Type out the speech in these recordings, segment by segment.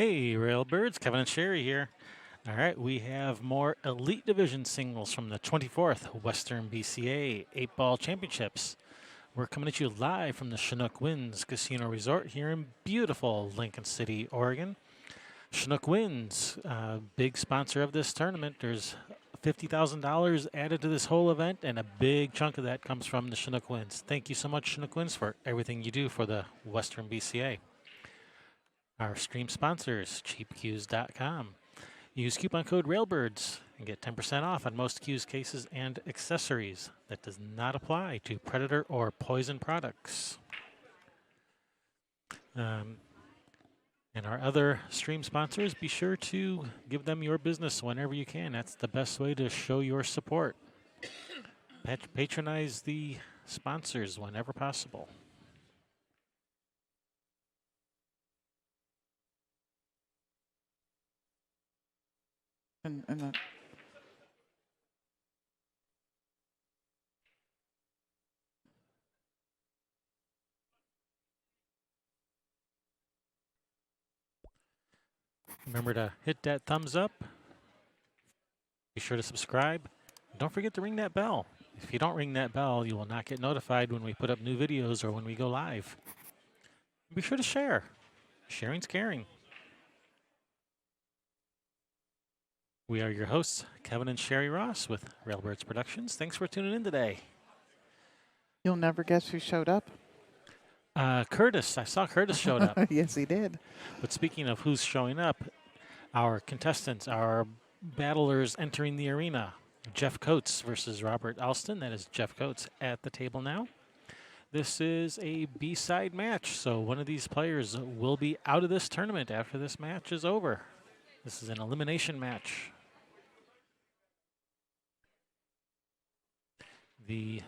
Hey, Railbirds, Kevin and Sherry here. All right, we have more Elite Division singles from the 24th Western BCA 8-Ball Championships. We're coming at you live from the Chinook Winds Casino Resort here in beautiful Lincoln City, Oregon. Chinook Winds, big sponsor of this tournament. There's $50,000 added to this whole event, and a big chunk of that comes from the Chinook Winds. Thank you so much, Chinook Winds, for everything you do for the Western BCA. Our stream sponsors, cheapcues.com. Use coupon code RAILBIRDS and get 10% off on most Q's cases and accessories. That does not apply to predator or poison products. And our other stream sponsors, be sure to give them your business whenever you can. That's the best way to show your support. Patronize the sponsors whenever possible. And Remember to hit that thumbs up. Be sure to subscribe. Don't forget to ring that bell. If you don't ring that bell, you will not get notified when we put up new videos or when we go live. Be sure to share. Sharing's caring. We are your hosts, Kevin and Sherry Ross with Railbirds Productions. Thanks for tuning in today. you'll never guess who showed up. Curtis, I saw Curtis showed up. Yes, he did. But speaking of who's showing up, our contestants, our battlers entering the arena. Jeff Coates versus Robert Alston. That is Jeff Coates at the table now. This is a B-side match, so one of these players will be out of this tournament after this match is over. This is an elimination match. The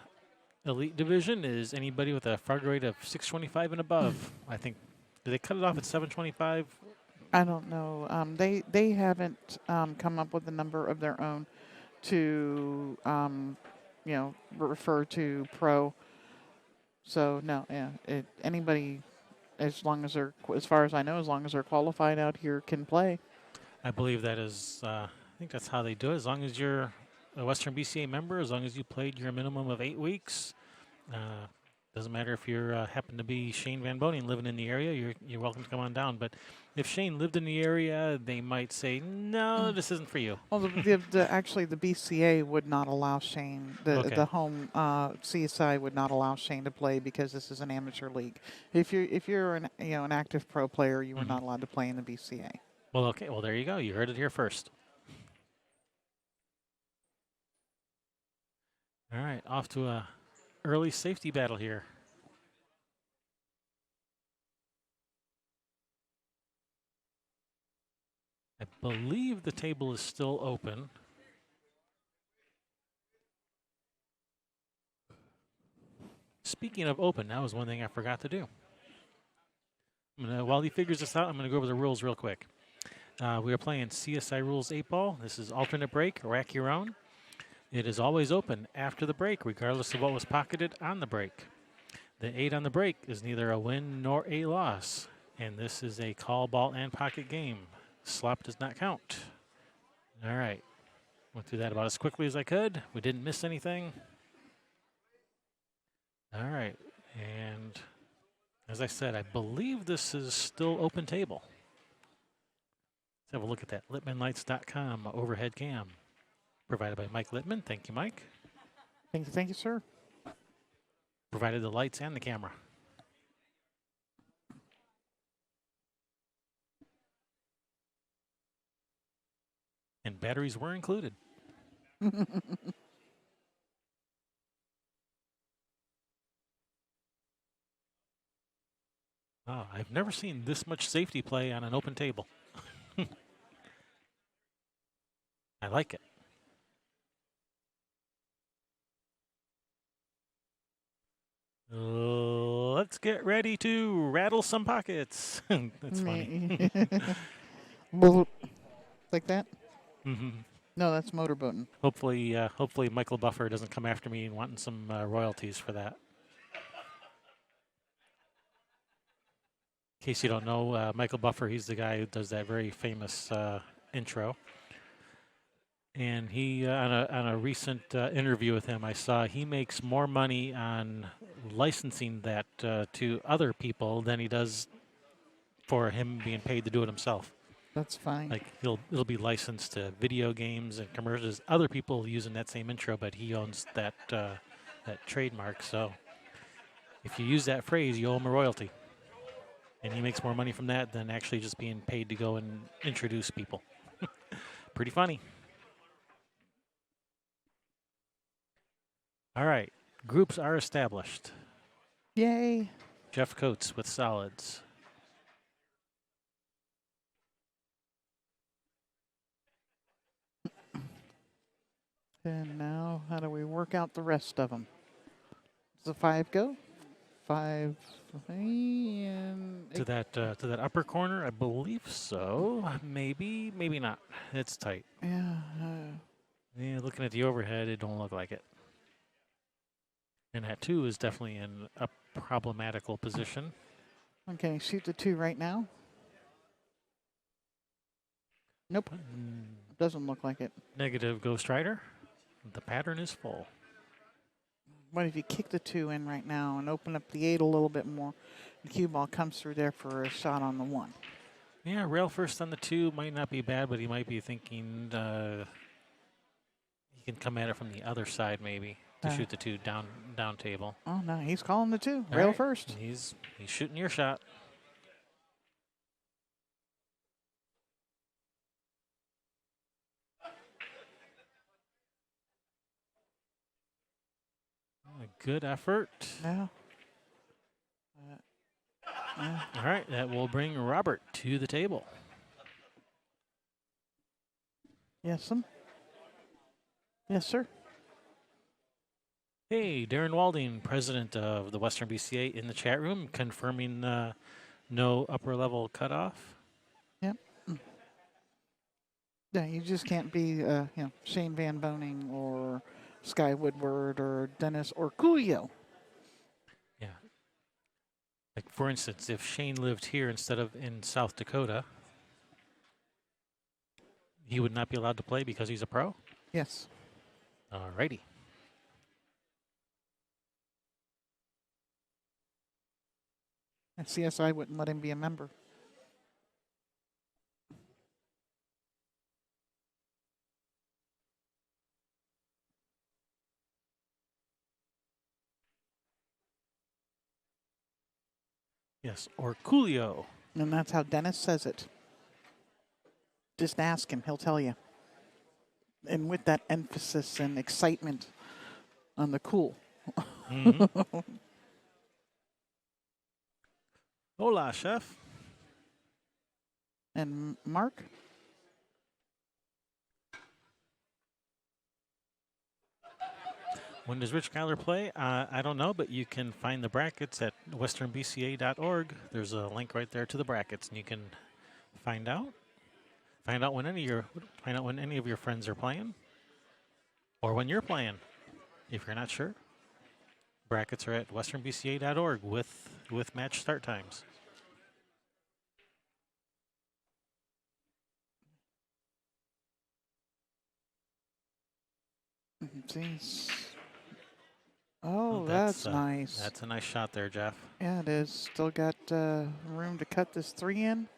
Elite Division is anybody with a frog rate of 625 and above. I think, did they cut it off at 725? I don't know. They haven't come up with a number of their own to refer to pro. So no, yeah, anybody, as long as they're, as far as I know, as long as they're qualified out here, can play. I believe that is, I think that's how they do it. As long as you're a Western BCA member, as long as you played your minimum of 8 weeks, doesn't matter if you happen to be Shane Van Boning living in the area, you're welcome to come on down. But if Shane lived in the area, they might say, no, this isn't for you. Well, actually, the BCA would not allow Shane, the home CSI would not allow Shane to play because this is an amateur league. If you're an active pro player, you are not allowed to play in the BCA. Well, okay. Well, there you go. You heard it here first. All right, off to a early safety battle here. I believe the table is still open. Speaking of open, that was one thing I forgot to do. While he figures this out, I'm going to go over the rules real quick. We are playing CSI Rules 8-Ball. This is alternate break, rack your own. It is always open after the break, regardless of what was pocketed on the break. The 8 on the break is neither a win nor a loss, and this is a call, ball, and pocket game. Slop does not count. All right. Went through that about as quickly as I could. We didn't miss anything. All right. And as I said, I believe this is still open table. Let's have a look at that. LittmanLights.com overhead cam. Provided by Mike Littman. Thank you, Mike. Thank you, sir. Provided the lights and the camera. And batteries were included. Oh, I've never seen this much safety play on an open table. I like it. Let's get ready to rattle some pockets. That's funny. Like that? Mm-hmm. No, that's motorboating. Hopefully Michael Buffer doesn't come after me wanting some royalties for that. In case you don't know, Michael Buffer, he's the guy who does that very famous intro. And he, on a recent interview with him, I saw he makes more money on licensing that to other people than he does for him being paid to do it himself. That's fine. Like it'll be licensed to video games and commercials. Other people using that same intro, but he owns that that trademark. So if you use that phrase, you owe him a royalty, and he makes more money from that than actually just being paid to go and introduce people. Pretty funny. All right, groups are established. Yay. Jeff Coates with solids. And now, how do we work out the rest of them? Does the 5 go? 5 and To that upper corner, I believe so. Maybe, maybe not. It's tight. yeah. Yeah, looking at the overhead, it don't look like it. And that 2 is definitely in a problematical position. Okay, shoot the 2 right now. Nope. Doesn't look like it. Negative Ghost Rider. The pattern is full. What if you kick the 2 in right now and open up the 8 a little bit more? The cue ball comes through there for a shot on the 1. Yeah, rail first on the 2 might not be bad, but he might be thinking he can come at it from the other side maybe to shoot the 2 down table. Oh no, he's calling the 2. All Rail right. first. He's shooting your shot. A good effort. Yeah. All right, that will bring Robert to the table. Yes, yes, sir. Hey, Darren Walding, president of the Western BCA, in the chat room, confirming no upper level cutoff. Yep. Yeah, you just can't be, Shane Van Boning or Sky Woodward or Dennis or Coolio. Yeah. Like, for instance, if Shane lived here instead of in South Dakota, he would not be allowed to play because he's a pro? Yes. All righty. And CSI wouldn't let him be a member. Yes, or Coolio. And that's how Dennis says it. Just ask him, he'll tell you. And with that emphasis and excitement on the cool. Mm-hmm. Hola, chef. And Mark? When does Rich Kyler play? I don't know, but you can find the brackets at westernbca.org. There's a link right there to the brackets, and you can find out. Find out when any of your friends are playing, or when you're playing, if you're not sure. Brackets are at westernbca.org with match start times. Jeez. Oh, that's nice. That's a nice shot there, Jeff. Yeah, it is. Still got room to cut this 3 in.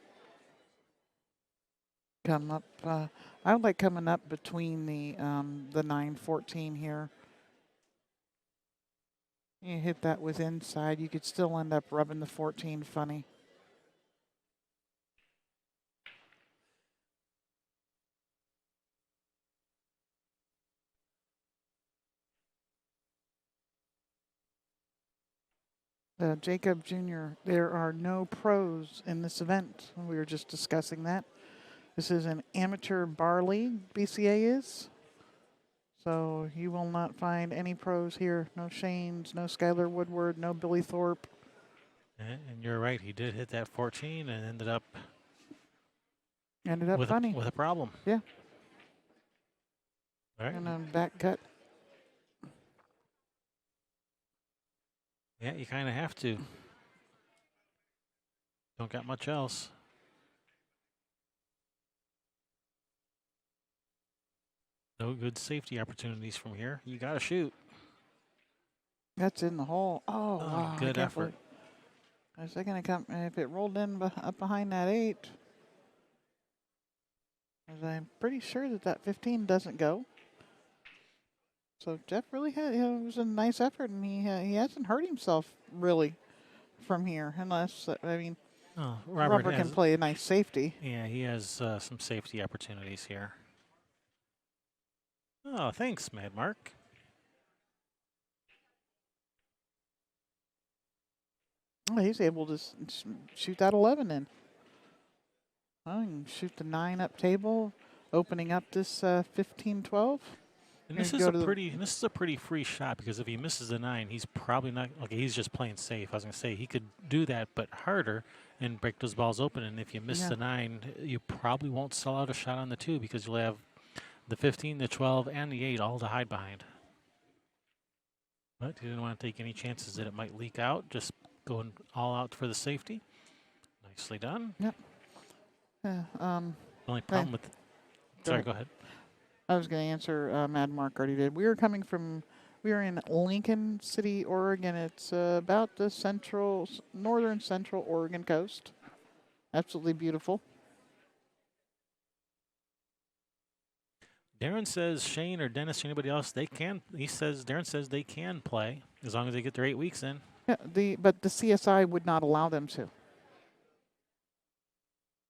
Come up. I would like coming up between the 9-14 here. You hit that with inside. You could still end up rubbing the 14 funny. Jacob Jr., there are no pros in this event. We were just discussing that. This is an amateur bar league, BCA is. So you will not find any pros here. No Shanes, no Skylar Woodward, no Billy Thorpe. And you're right, he did hit that 14 and ended up funny. with a problem. Yeah. All right. And a back cut. Yeah, you kind of have to. Don't got much else. No good safety opportunities from here. You got to shoot. That's in the hole. Oh, wow. Good effort. Is that going to come? If it rolled in up behind that 8, I'm pretty sure that 15 doesn't go. So Jeff really had, it was a nice effort, and he hasn't hurt himself really from here, unless, I mean, Robert can play a nice safety. Yeah, he has some safety opportunities here. Oh, thanks, Mad Mark. Oh, he's able to shoot that 11 in. Well, he can shoot the 9 up table, opening up this 15-12. And this is a pretty free shot, because if he misses the 9, he's probably not. Okay, he's just playing safe. I was going to say he could do that, but harder and break those balls open. And if you miss the 9, you probably won't sell out a shot on the 2, because you'll have the 15, the 12, and the 8 all to hide behind. But he didn't want to take any chances that it might leak out. Just going all out for the safety. Nicely done. Yep. Only problem with. Sorry, go ahead. I was going to answer. Mad Mark already did. We are in Lincoln City, Oregon. It's about the northern central Oregon coast. Absolutely beautiful. Darren says Shane or Dennis or anybody else, they can. Darren says they can play as long as they get their 8 weeks in. Yeah, but the CSI would not allow them to.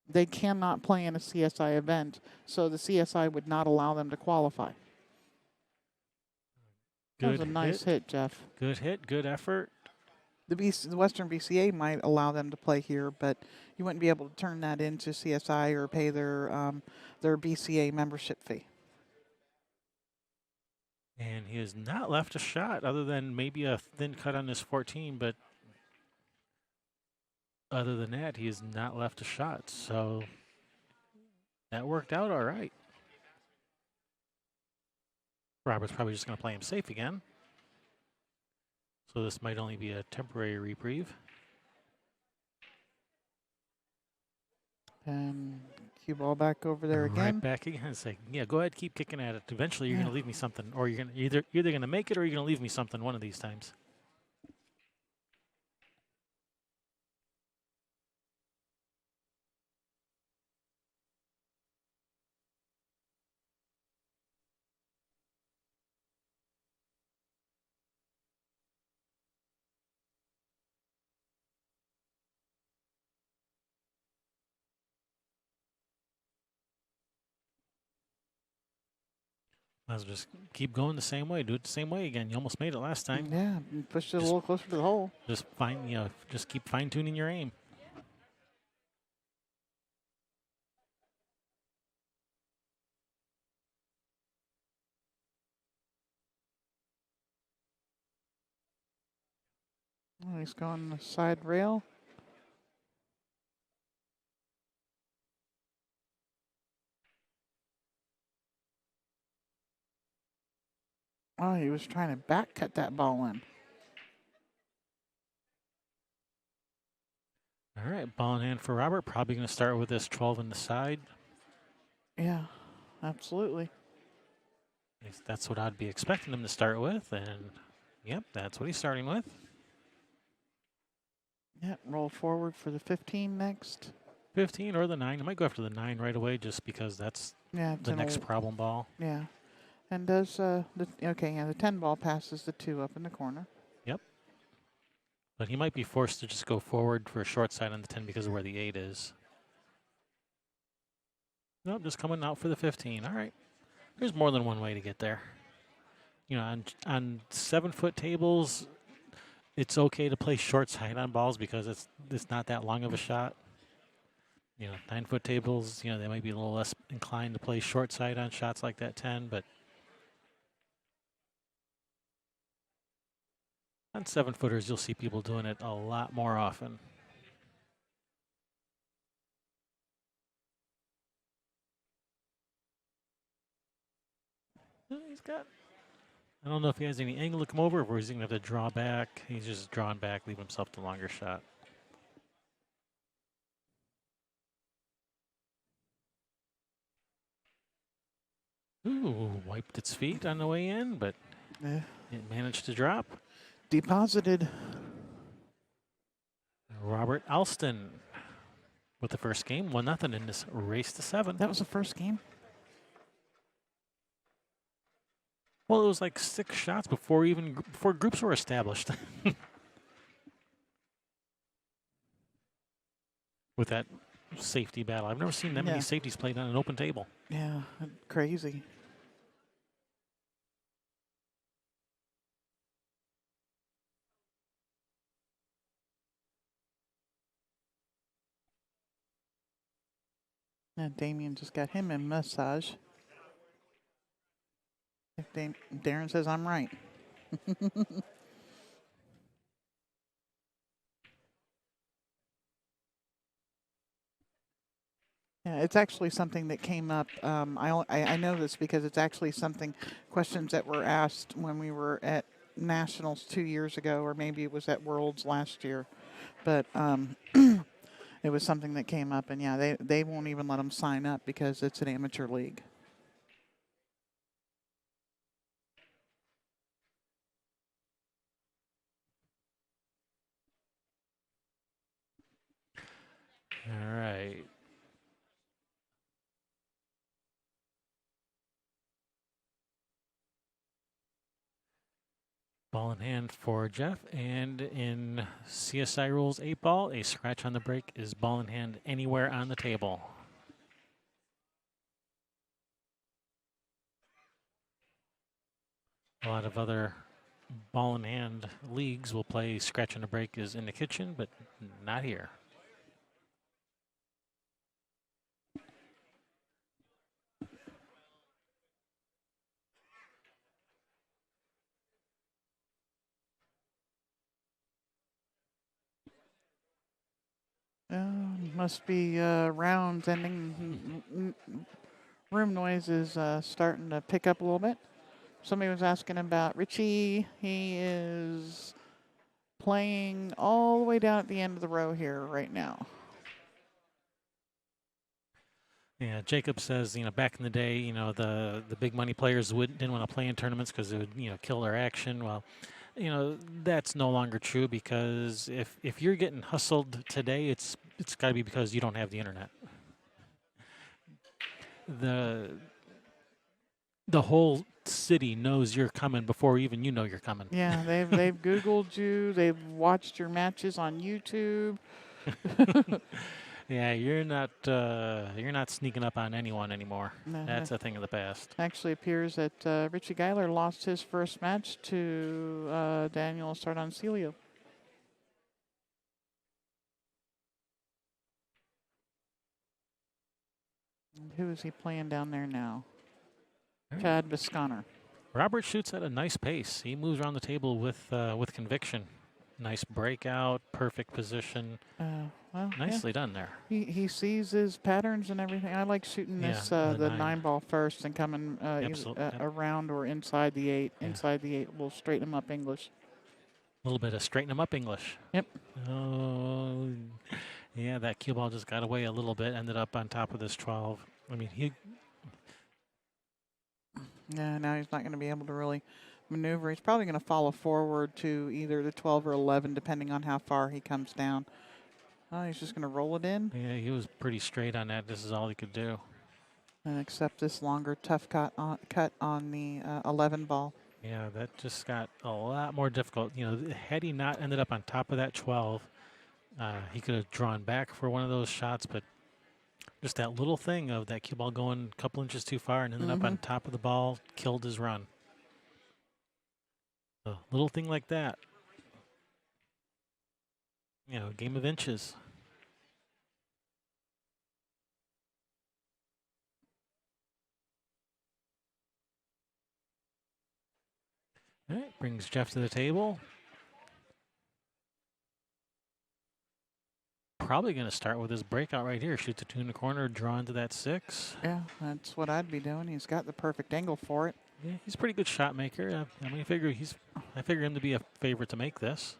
They cannot play in a CSI event, so the CSI would not allow them to qualify. That was a nice hit, Jeff. Good hit, good effort. The Western BCA might allow them to play here, but you wouldn't be able to turn that into CSI or pay their BCA membership fee. And he has not left a shot other than maybe a thin cut on his 14, but other than that, he has not left a shot. So that worked out all right. Robert's probably just going to play him safe again. So this might only be a temporary reprieve. And cue ball back over there again. Right back again. Say, yeah, go ahead, keep kicking at it. Eventually, you're going to leave me something, or you're going to either going to make it, or you're going to leave me something one of these times. Might as well just keep going the same way. Do it the same way again. You almost made it last time. Yeah, pushed it a little closer to the hole. Just keep fine tuning your aim. Oh, he's going the side rail. Oh, he was trying to back cut that ball in. All right, ball in hand for Robert. Probably going to start with this 12 in the side. Yeah, absolutely. That's what I'd be expecting him to start with, and yep, that's what he's starting with. Yeah, roll forward for the 15 next. 15 or the 9. I might go after the 9 right away just because that's the next problem ball. Yeah. And does the 10 ball passes the 2 up in the corner. Yep. But he might be forced to just go forward for a short side on the 10 because of where the 8 is. Nope, just coming out for the 15. All right. There's more than one way to get there. You know, on 7-foot tables, it's okay to play short side on balls because it's not that long of a shot. You know, 9-foot tables, they might be a little less inclined to play short side on shots like that 10, but on 7-footers, you'll see people doing it a lot more often. I don't know if he has any angle to come over, or he's going to have to draw back. He's just drawn back, leave himself the longer shot. Ooh, wiped its feet on the way in, but it managed to drop. Deposited. Robert Alston with the first game, 1-0 in this race to 7. That was the first game? Well, it was like 6 shots before groups were established. With that safety battle. I've never seen that many safeties played on an open table. Yeah, crazy. Yeah, Damien just got him a massage. If Darren says I'm right. Yeah, it's actually something that came up. I know this because it's actually questions that were asked when we were at Nationals 2 years ago, or maybe it was at Worlds last year. But it was something that came up, and yeah, they won't even let them sign up because it's an amateur league. All right. Ball in hand for Jeff, and in CSI rules 8-ball, a scratch on the break is ball in hand anywhere on the table. A lot of other ball in hand leagues will play scratch on the break is in the kitchen, but not here. Must be rounds ending. Room noise is starting to pick up a little bit. Somebody was asking about Richie. He is playing all the way down at the end of the row here right now. Yeah, Jacob says, back in the day, the big money players didn't want to play in tournaments because it would, kill their action. Well, that's no longer true, because if you're getting hustled today, it's got to be because you don't have the internet. The whole city knows you're coming before even you know you're coming. Yeah, they've Googled you. They've watched your matches on YouTube. Yeah, you're not sneaking up on anyone anymore. No, that's a thing of the past. Actually appears that Richie Geiler lost his first match to Daniel Sardoncilio. Who is he playing down there now? Chad Visconner. Robert shoots at a nice pace. He moves around the table with conviction. Nice breakout, perfect position. Well, nicely done there. He sees his patterns and everything. I like shooting this the 9-ball first and coming around or inside the 8. Yeah. Inside the 8, we'll straighten him up English. A little bit of straighten him up English. Yep. Oh, yeah, that cue ball just got away a little bit. Ended up on top of this 12. I mean, Yeah, now he's not going to be able to really maneuver. He's probably going to follow forward to either the 12 or 11, depending on how far he comes down. Oh, he's just going to roll it in. Yeah, he was pretty straight on that. This is all he could do. And accept this longer, tough cut on the 11 ball. Yeah, that just got a lot more difficult. Had he not ended up on top of that 12, he could have drawn back for one of those shots, but just that little thing of that cue ball going a couple inches too far and ended up on top of the ball killed his run. A little thing like that. Game of inches. All right, brings Jeff to the table. Probably going to start with his breakout right here. Shoot the 2 in the corner, draw into that 6. Yeah, that's what I'd be doing. He's got the perfect angle for it. Yeah, he's a pretty good shot maker. I figure him to be a favorite to make this.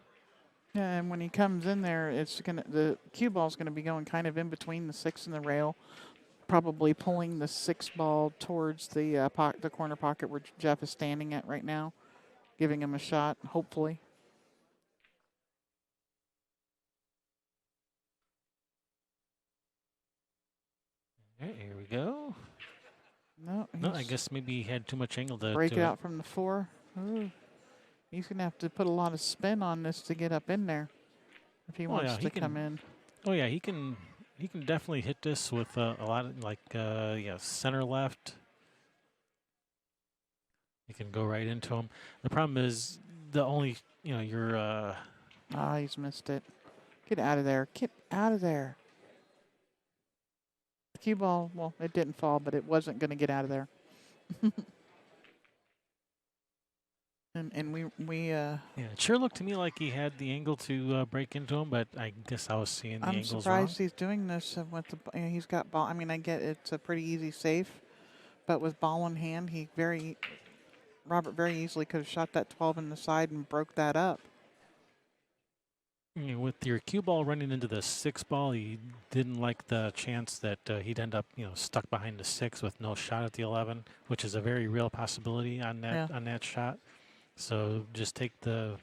Yeah, and when he comes in there, the cue ball's gonna be going kind of in between the 6 and the rail. probably pulling the 6 ball towards the the corner pocket where Jeff is standing at right now, giving him a shot, hopefully. Okay, here we go. No, I guess maybe he had too much angle to break it out from the 4. Ooh. He's going to have to put a lot of spin on this to get up in there if he wants to come in. Oh yeah, he can definitely hit this with a lot of center left. You can go right into him. The problem is the only you're he's missed it. Get out of there. Get out of there. The cue ball, well, it didn't fall, but it wasn't going to get out of there. And we yeah, it sure looked to me like he had the angle to break into him, but I guess I was seeing the angles wrong. I'm surprised he's doing this with the. He's got ball. I mean, I get it's a pretty easy save, but with ball in hand, Robert very easily could have shot that 12 in the side and broke that up. With your cue ball running into the 6 ball, he didn't like the chance that he'd end up stuck behind the 6 with no shot at the 11, which is a very real possibility on that shot. So just take the,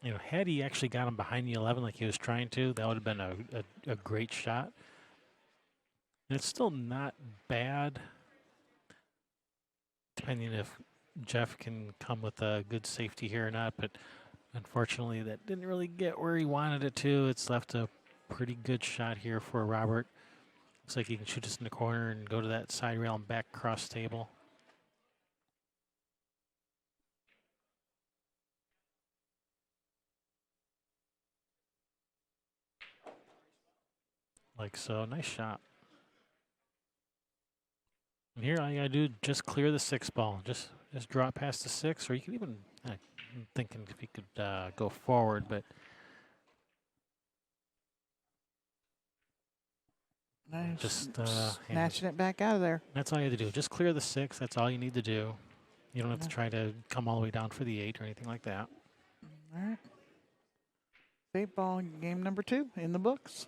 had he actually got him behind the 11 like he was trying to, that would have been a great shot. And it's still not bad, depending if Jeff can come with a good safety here or not. But unfortunately, that didn't really get where he wanted it to. It's left a pretty good shot here for Robert. Looks like he can shoot this in the corner and go to that side rail and back cross table. Like so, nice shot. And here all you gotta do, just clear the 6 ball. Just draw it past the 6, or you can even, I'm thinking if you could go forward, but. Nice. Just snatching it back out of there. That's all you have to do. Just clear the 6. That's all you need to do. You don't have to try to come all the way down for the 8 or anything like that. All right. 8 ball game number 2 in the books.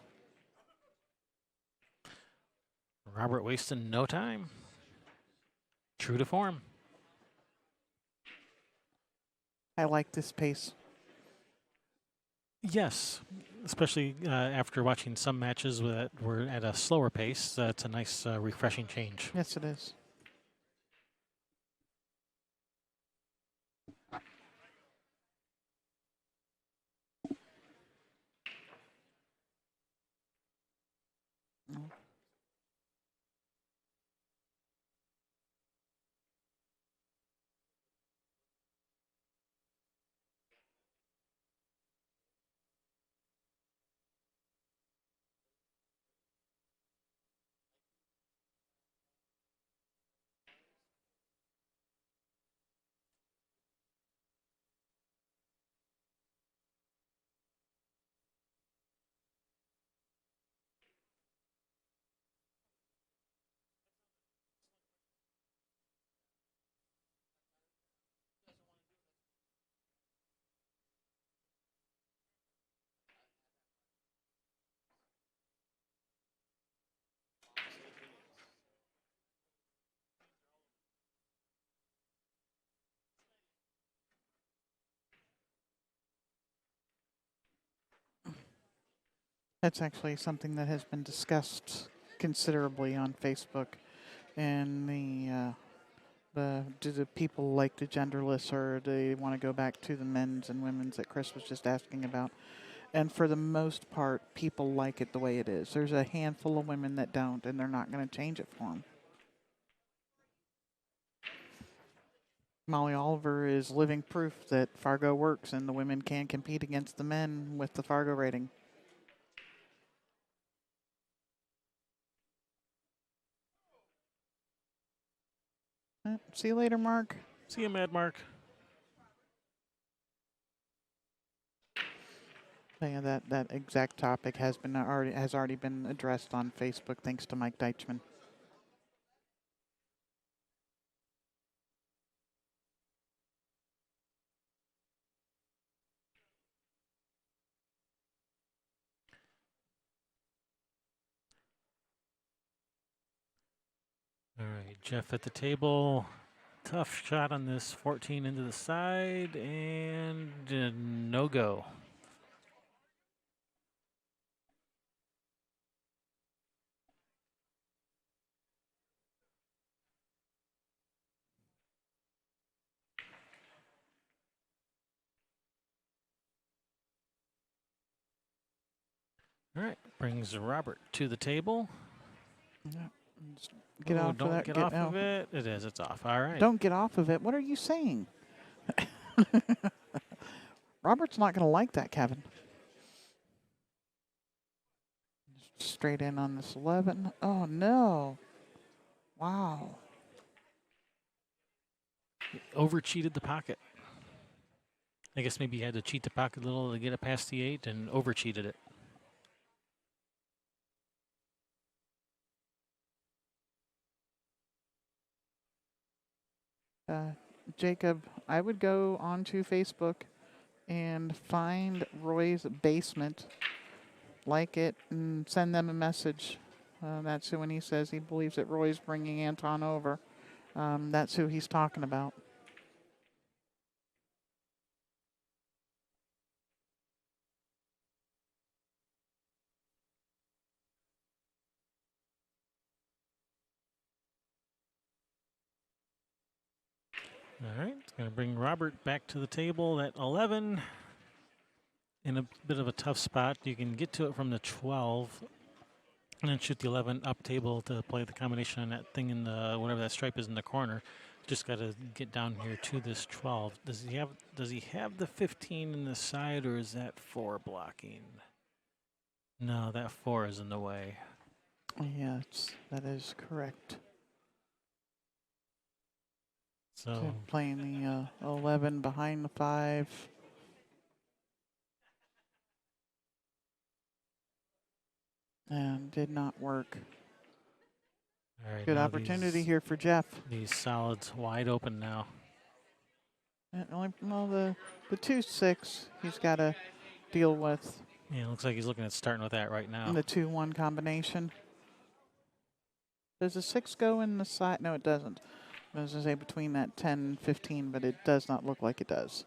Robert wasting no time. True to form. I like this pace. Yes, especially after watching some matches that were at a slower pace. It's a nice, refreshing change. Yes, it is. That's actually something that has been discussed considerably on Facebook, and do the people like the genderless, or do they want to go back to the men's and women's that Chris was just asking about? And for the most part, people like it the way it is. There's a handful of women that don't, and they're not going to change it for them. Molly Oliver is living proof that Fargo works and the women can compete against the men with the Fargo rating. See you later, Mark. See you, Mad Mark. Yeah, that exact topic has already been addressed on Facebook, thanks to Mike Deichman. Jeff at the table. Tough shot on this 14 into the side and no go. All right, brings Robert to the table. Yeah. Get off don't of that. get off of it. It is. It's off. All right. Don't get off of it. What are you saying? Robert's not going to like that, Kevin. Straight in on this 11. Oh, no. Wow. Over cheated the pocket. I guess maybe he had to cheat the pocket a little to get it past the 8 and over cheated it. Jacob, I would go onto Facebook and find Roy's basement, like it, and send them a message. That's who, when he says he believes that Roy's bringing Anton over, that's who he's talking about. All right, it's going to bring Robert back to the table at 11. In a bit of a tough spot. You can get to it from the 12 and then shoot the 11 up table to play the combination on that thing in the, whatever that stripe is in the corner. Just got to get down here to this 12. Does he have the 15 in the side, or is that 4 blocking? No, that 4 is in the way. Yes, that is correct. So playing the 11 behind the 5. And did not work. all right, Good opportunity here for Jeff. These solids wide open now. And the 2-6 he's got to deal with. Yeah, it looks like he's looking at starting with that right now. And the 2-1 combination. Does the 6 go in the side? No, it doesn't. I was going to say between that 10 and 15, but it does not look like it does.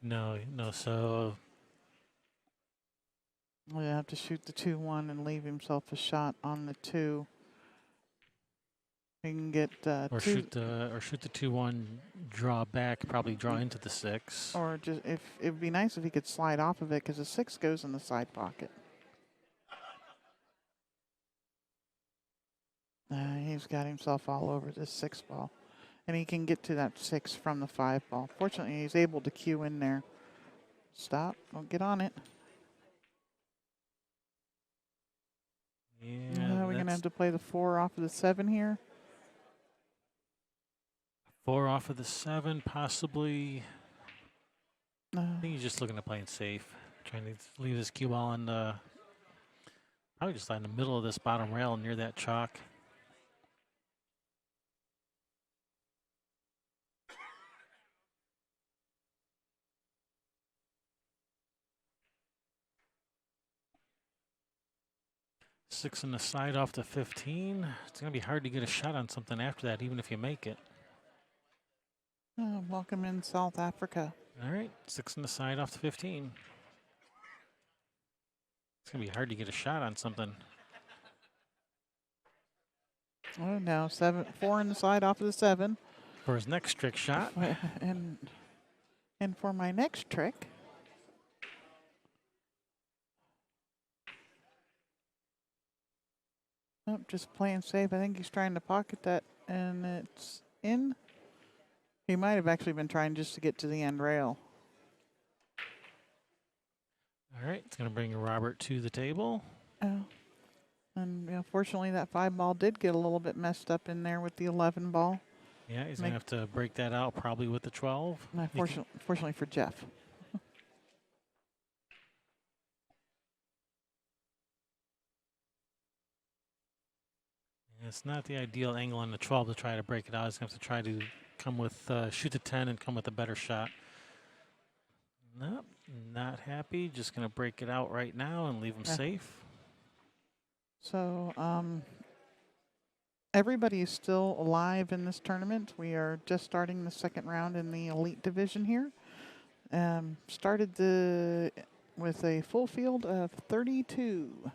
No, so We'll have to shoot the 2-1 and leave himself a shot on the 2. He can get or shoot the 2-1, draw back, probably draw into the 6. Or just, if it would be nice if he could slide off of it, because the 6 goes in the side pocket. He's got himself all over this 6 ball. And he can get to that 6 from the 5 ball. Fortunately, he's able to cue in there. Stop. Don't get on it. Yeah, we're going to have to play the 4 off of the 7 here. 4 off of the 7, possibly. I think he's just looking at playing safe. Trying to leave his cue ball on the, probably just in the middle of this bottom rail near that chalk. Six in the side off the 15. It's going to be hard to get a shot on something after that, even if you make it. Welcome in South Africa. All right, 6 in the side off the 15. It's going to be hard to get a shot on something. Oh, now 4 in the side off of the 7. For his next trick shot. And for my next trick. Nope, just playing safe. I think he's trying to pocket that, and it's in. He might have actually been trying just to get to the end rail. All right, it's going to bring Robert to the table. Oh. And fortunately, that 5 ball did get a little bit messed up in there with the 11 ball. Yeah, he's going to have to break that out probably with the 12. Fortunately for Jeff. It's not the ideal angle on the 12 to try to break it out. He's going to have to try to come with, shoot the 10 and come with a better shot. Nope, not happy. Just going to break it out right now and leave him safe. So, Everybody is still alive in this tournament. We are just starting the second round in the elite division here. Started with a full field of 32.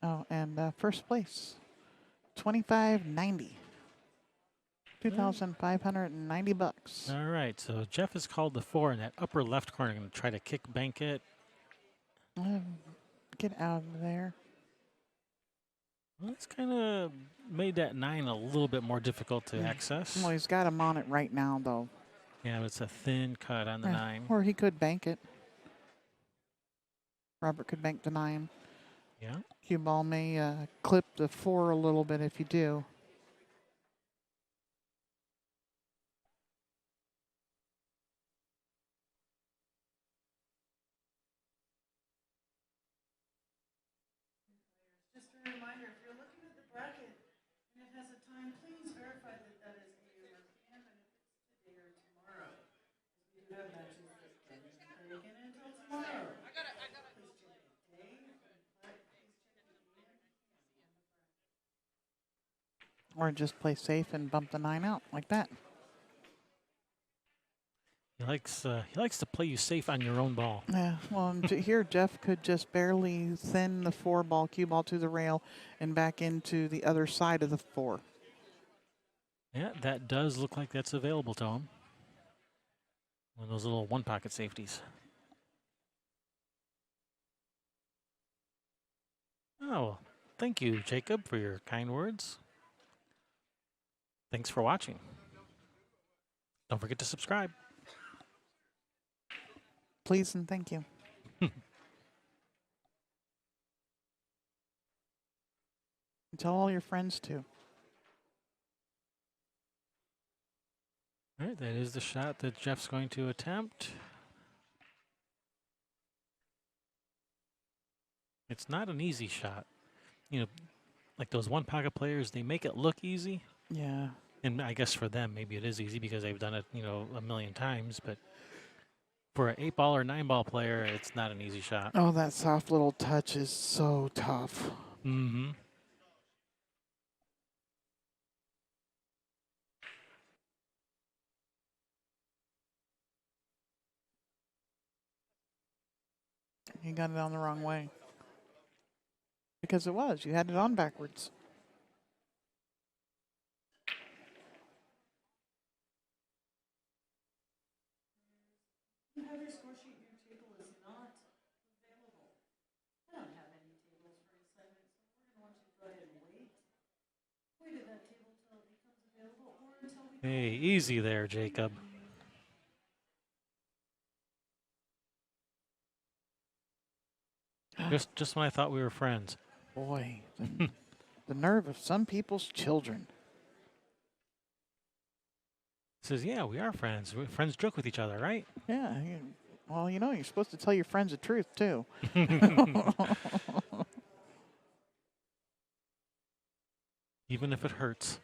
Oh, and first place, 2590. $2,590. All right, so Jeff has called the 4 in that upper left corner. Going to try to kick bank it. Get out of there. Well, it's kind of made that 9 a little bit more difficult to access. Well, he's got him on it right now, though. Yeah, but it's a thin cut on the 9. Or he could bank it. Robert could bank the 9. Yeah. Cue ball may clip the 4 a little bit if you do. Just a reminder, if you're looking at the bracket and it has a time, please verify that that is AM or PM, and if it's today or tomorrow. We do have matches that can be taken until tomorrow. Please check the day, please check the AM. Or just play safe and bump the 9 out like that. He likes to play you safe on your own ball. Yeah, well, and here Jeff could just barely thin the 4 ball, cue ball to the rail, and back into the other side of the 4. Yeah, that does look like that's available to him. One of those little one-pocket safeties. Oh, thank you, Jacob, for your kind words. Thanks for watching. Don't forget to subscribe. Please and thank you. Tell all your friends too. All right, that is the shot that Jeff's going to attempt. It's not an easy shot. You know, like those one-pocket players, they make it look easy. Yeah. And I guess for them, maybe it is easy because they've done it, a million times. But for an 8-ball or 9-ball player, it's not an easy shot. Oh, that soft little touch is so tough. Mm-hmm. You got it on the wrong way. Because it was. You had it on backwards. You have your score sheet, your table is not available. I don't have any tables for assignment, so we're going to want you to go ahead and wait. Wait at that table till it becomes available or until we... Hey, easy there, Jacob. Just when I thought we were friends. Boy, the nerve of some people's children. Says, yeah, we are friends. Friends joke with each other, right? Yeah. Well, you're supposed to tell your friends the truth, too. Even if it hurts.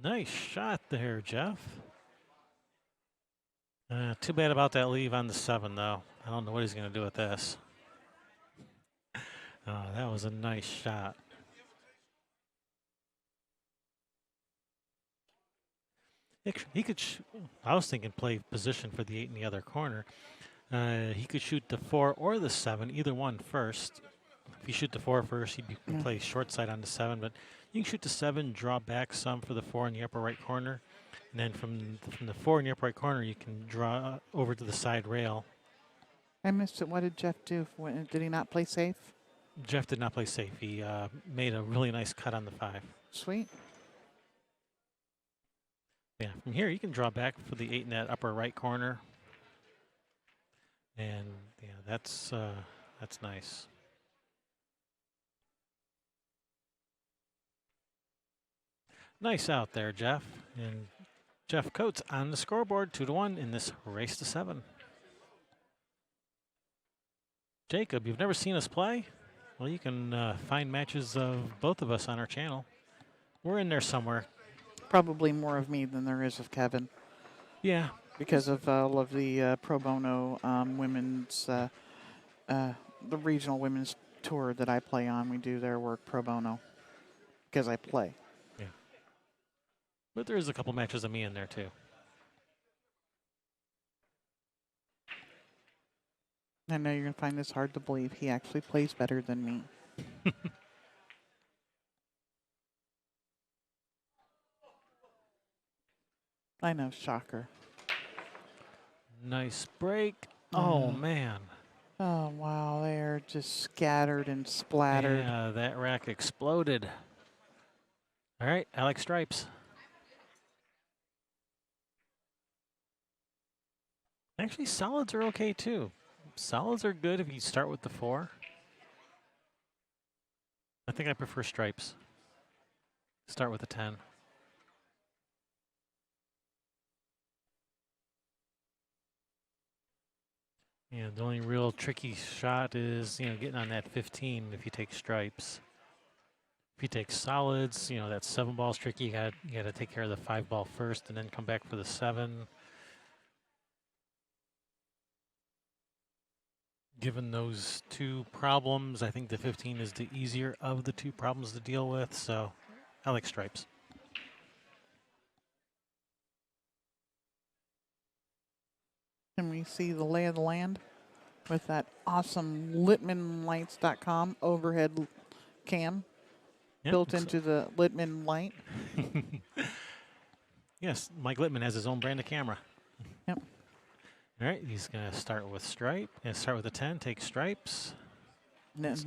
Nice shot there, Jeff. Too bad about that leave on the 7, though. I don't know what he's going to do with this. Oh, that was a nice shot. He could. I was thinking play position for the 8 in the other corner. He could shoot the 4 or the 7, either one first. If you shoot the 4 first, you can play short side on the 7, but you can shoot the 7, draw back some for the 4 in the upper right corner, and then from the 4 in the upper right corner, you can draw over to the side rail. I missed it. What did Jeff do? Did he not play safe? Jeff did not play safe. He made a really nice cut on the 5. Sweet. Yeah, from here you can draw back for the 8 in that upper right corner, and yeah, that's nice. Nice out there, Jeff. And Jeff Coates on the scoreboard, 2-1 in this race to 7. Jacob, you've never seen us play? Well, you can find matches of both of us on our channel. We're in there somewhere. Probably more of me than there is of Kevin. Yeah. Because of all of the pro bono women's, the regional women's tour that I play on. We do their work pro bono because I play. Yeah. But there is a couple matches of me in there too. I know you're going to find this hard to believe. He actually plays better than me. I know, shocker. Nice break. Oh, man. Oh, wow. They're just scattered and splattered. Yeah, that rack exploded. All right, Alex Stripes. Actually, solids are okay, too. Solids are good if you start with the 4. I think I prefer stripes. Start with a 10. Yeah, the only real tricky shot is, getting on that 15 if you take stripes. If you take solids, that 7 ball's tricky. You got to take care of the 5 ball first and then come back for the 7. Given those 2 problems, I think the 15 is the easier of the 2 problems to deal with, so I like stripes. Can we see the lay of the land with that awesome LittmanLights.com overhead cam built into the Littman light? Yes, Mike Littman has his own brand of camera. Yep. All right, he's going to start with stripe. And start with a 10, take stripes. And it's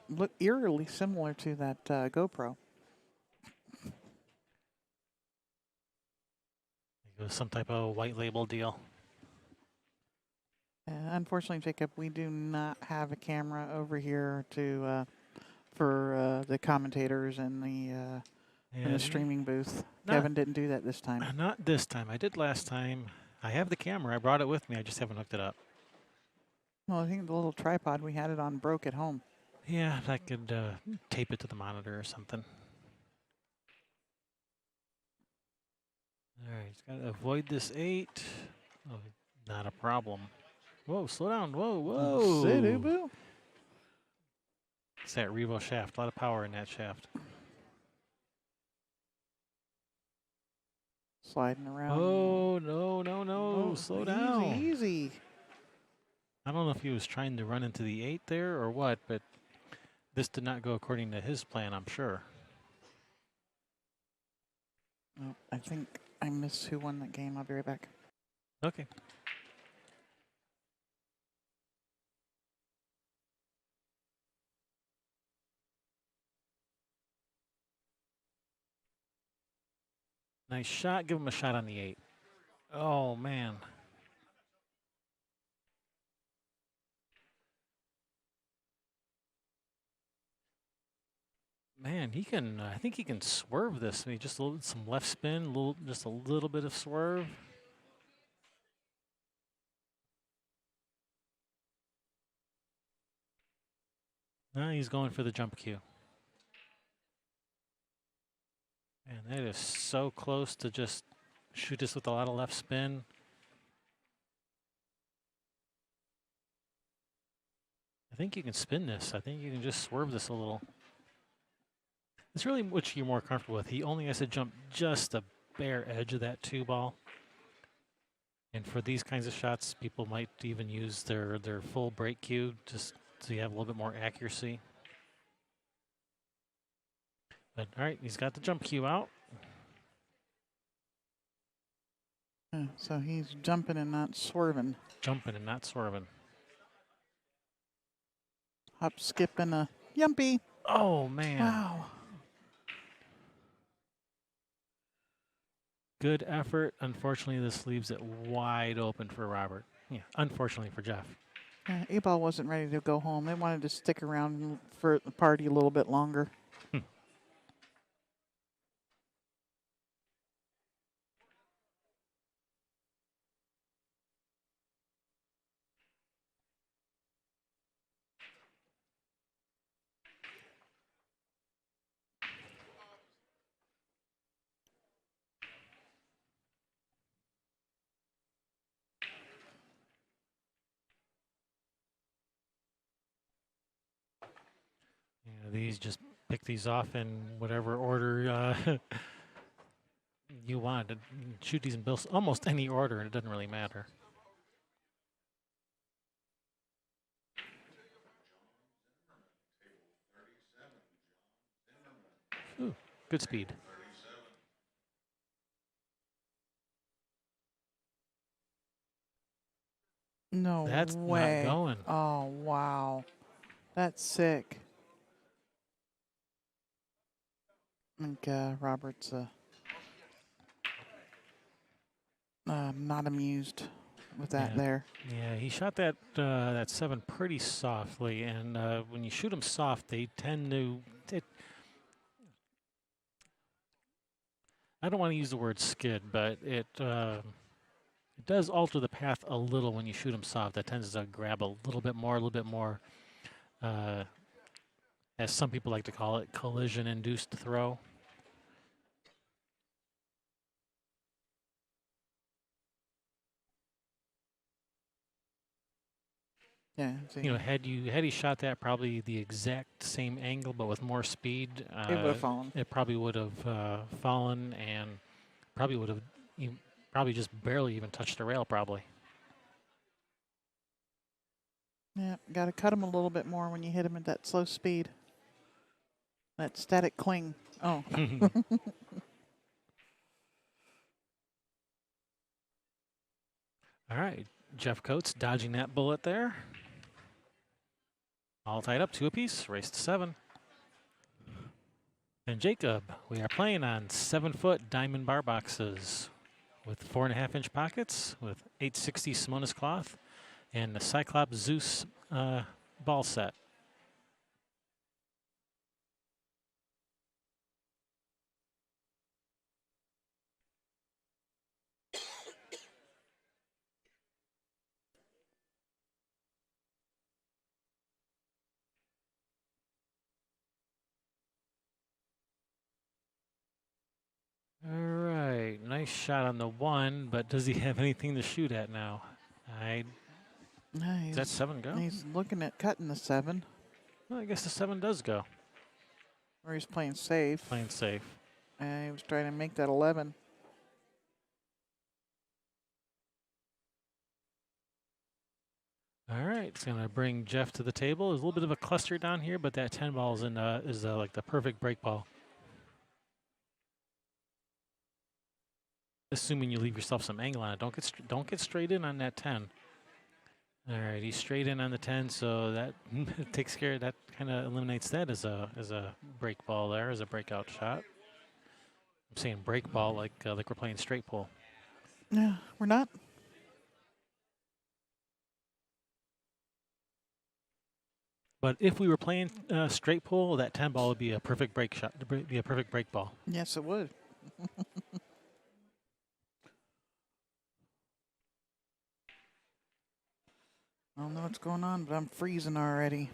look eerily similar to that GoPro. It was some type of white label deal. Unfortunately, Jacob, we do not have a camera over here to for the commentators and the streaming booth. Kevin didn't do that this time. Not this time. I did last time. I have the camera. I brought it with me. I just haven't hooked it up. Well, I think the little tripod we had it on broke at home. Yeah, I could tape it to the monitor or something. All right, he's got to avoid this 8. Oh, not a problem. Whoa, slow down. Whoa, whoa. Sit-oo-boo. It's that Revo shaft. A lot of power in that shaft. Sliding around. Oh, no, no, no. Slow down. Easy. I don't know if he was trying to run into the 8 there or what, but this did not go according to his plan, I'm sure. Oh, I think I missed who won that game. I'll be right back. Okay. Nice shot. Give him a shot on the 8. Oh, man. Man, he can. I think he can swerve this. I mean, just some left spin, just a little bit of swerve. Now he's going for the jump cue. And that is so close to just shoot this with a lot of left spin. I think you can spin this. I think you can just swerve this a little. It's really which you're more comfortable with. He only has to jump just the bare edge of that 2 ball. And for these kinds of shots, people might even use their full break cue just so you have a little bit more accuracy. But all right, he's got the jump cue out. So he's jumping and not swerving. Jumping and not swerving. Hop, skip, and a yumpy. Oh, man. Wow. Good effort. Unfortunately, this leaves it wide open for Robert. Yeah, unfortunately for Jeff. A-ball wasn't ready to go home. They wanted to stick around for the party a little bit longer. Yeah, these just pick these off in whatever order you want. Shoot these in almost any order, and it doesn't really matter. Ooh, good speed. No That's way. not going. Oh, wow. That's sick. I think Robert's not amused with that there. Yeah, he shot that that 7 pretty softly, and when you shoot them soft, they tend to. I don't want to use the word skid, but it does alter the path a little when you shoot them soft. That tends to grab a little bit more, as some people like to call it, collision-induced throw. Yeah. You know, had he shot that probably the exact same angle but with more speed, it would have fallen. It probably would have fallen and probably would have probably just barely even touched the rail probably. Yeah, got to cut him a little bit more when you hit him at that slow speed. That static cling. Oh. All right, Jeff Coates dodging that bullet there. All tied up, 2 apiece, race to 7. And Jacob, we are playing on 7-foot diamond bar boxes with 4.5-inch pockets with 860 Simonis cloth and the Cyclops Zeus ball set. All right, nice shot on the 1, but does he have anything to shoot at now? Does that 7 go? He's looking at cutting the 7. Well, I guess the 7 does go. Or he's playing safe. Playing safe. And he was trying to make that 11. All right, it's going to bring Jeff to the table. There's a little bit of a cluster down here, but that 10 ball is like the perfect break ball. Assuming you leave yourself some angle on it. Don't get straight in on that 10. All right, he's straight in on the 10, so that takes care of that. Kind of eliminates that as a break ball there, as a breakout shot. I'm saying break ball like we're playing straight pull. Yeah, we're not. But if we were playing straight pull, that 10 ball would be a perfect break shot. Be a perfect break ball. Yes, it would. I don't know what's going on, but I'm freezing already.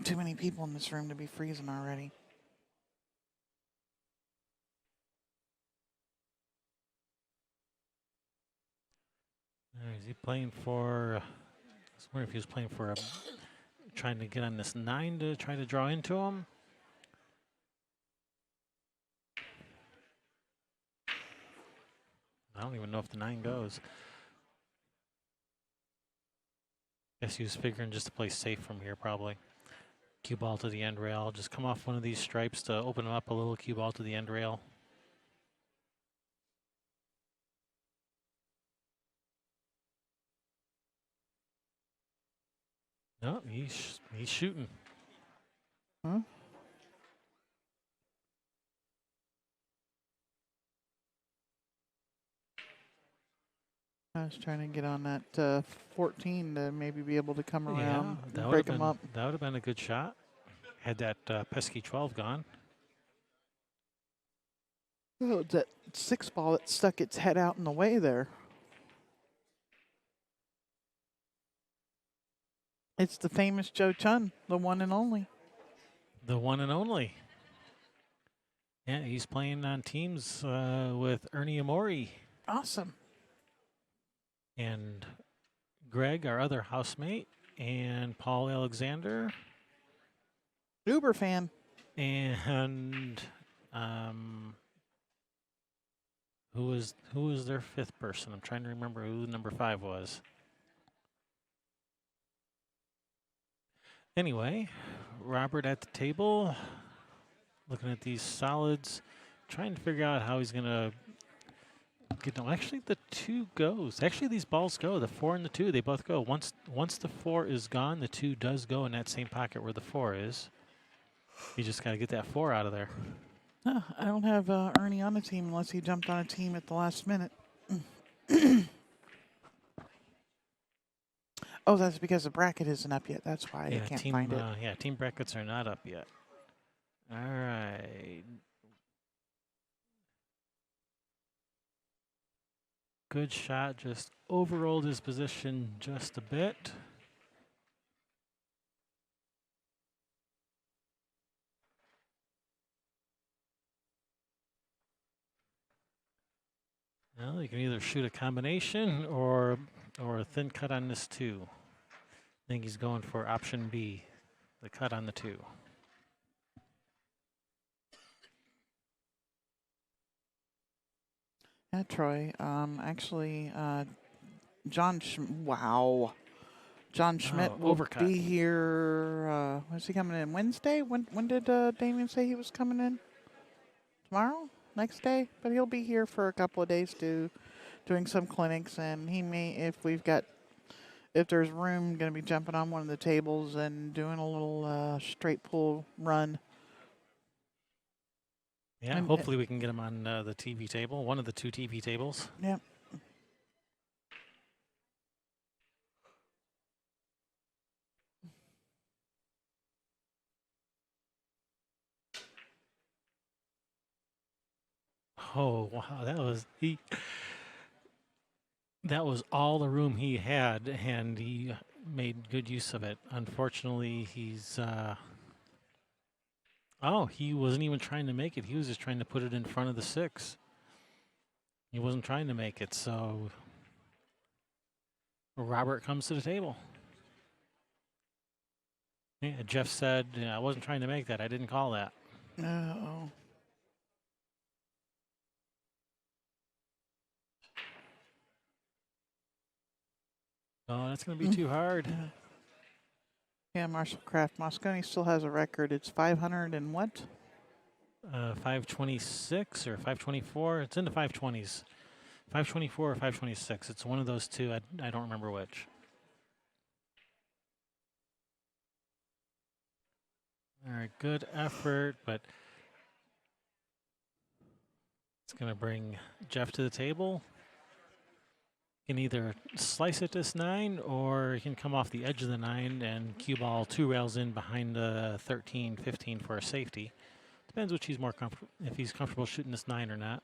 Too many people in this room to be freezing already. Is he playing for? I was wondering if he was playing for trying to get on this 9 to try to draw into him. I don't even know if the 9 goes. Guess he was figuring just to play safe from here, probably. Cue ball to the end rail. Just come off one of these stripes to open them up a little. Cue ball to the end rail. No, he's shooting. Huh? I was trying to get on that 14 to maybe be able to come around and break them up. That would have been a good shot. Had that pesky 12 gone. Oh, it's that 6 ball that stuck its head out in the way there. It's the famous Joe Chun, the one and only. The one and only. Yeah, he's playing on teams with Ernie Amori. Awesome. And Greg, our other housemate, and Paul Alexander. Uber fan. And who was their 5th person? I'm trying to remember who number 5 was. Anyway, Robert at the table, looking at these solids, trying to figure out how he's going to get them. Actually, the 2 goes. Actually, these balls go. The 4 and the 2, they both go. Once the 4 is gone, the 2 does go in that same pocket where the 4 is. You just got to get that 4 out of there. No, I don't have Ernie on the team unless he jumped on a team at the last minute. Oh, that's because the bracket isn't up yet. That's why I can't find it. Yeah, team brackets are not up yet. All right. Good shot. Just overrolled his position just a bit. Well, you can either shoot a combination or a thin cut on this 2. I think he's going for option B, the cut on the 2. Yeah, Troy. Actually, John Schmidt will overcut. be here. Was he coming in Wednesday? When did Damien say he was coming in? Tomorrow? Next day? But he'll be here for a couple of days doing some clinics, and he may, if there's room, going to be jumping on one of the tables and doing a little straight pull run. Yeah, and hopefully we can get him on the TV table, one of the 2 TV tables. Yep. Oh, wow, that was all the room he had, and he made good use of it. Unfortunately, he's he wasn't even trying to make it. He was just trying to put it in front of the 6. He wasn't trying to make it, so Robert comes to the table. Yeah, Jeff said, I wasn't trying to make that. I didn't call that. No. Oh, that's going to be too hard. Yeah, Marshall Kraft. Moscone still has a record. It's 500 and what? 526 or 524. It's in the 520s. 524 or 526. It's one of those 2. I don't remember which. All right, good effort, but it's going to bring Jeff to the table. You can either slice it this 9, or you can come off the edge of the 9 and cue ball 2 rails in behind the 13, 15 for a safety. Depends which he's more comfortable, if he's comfortable shooting this 9 or not.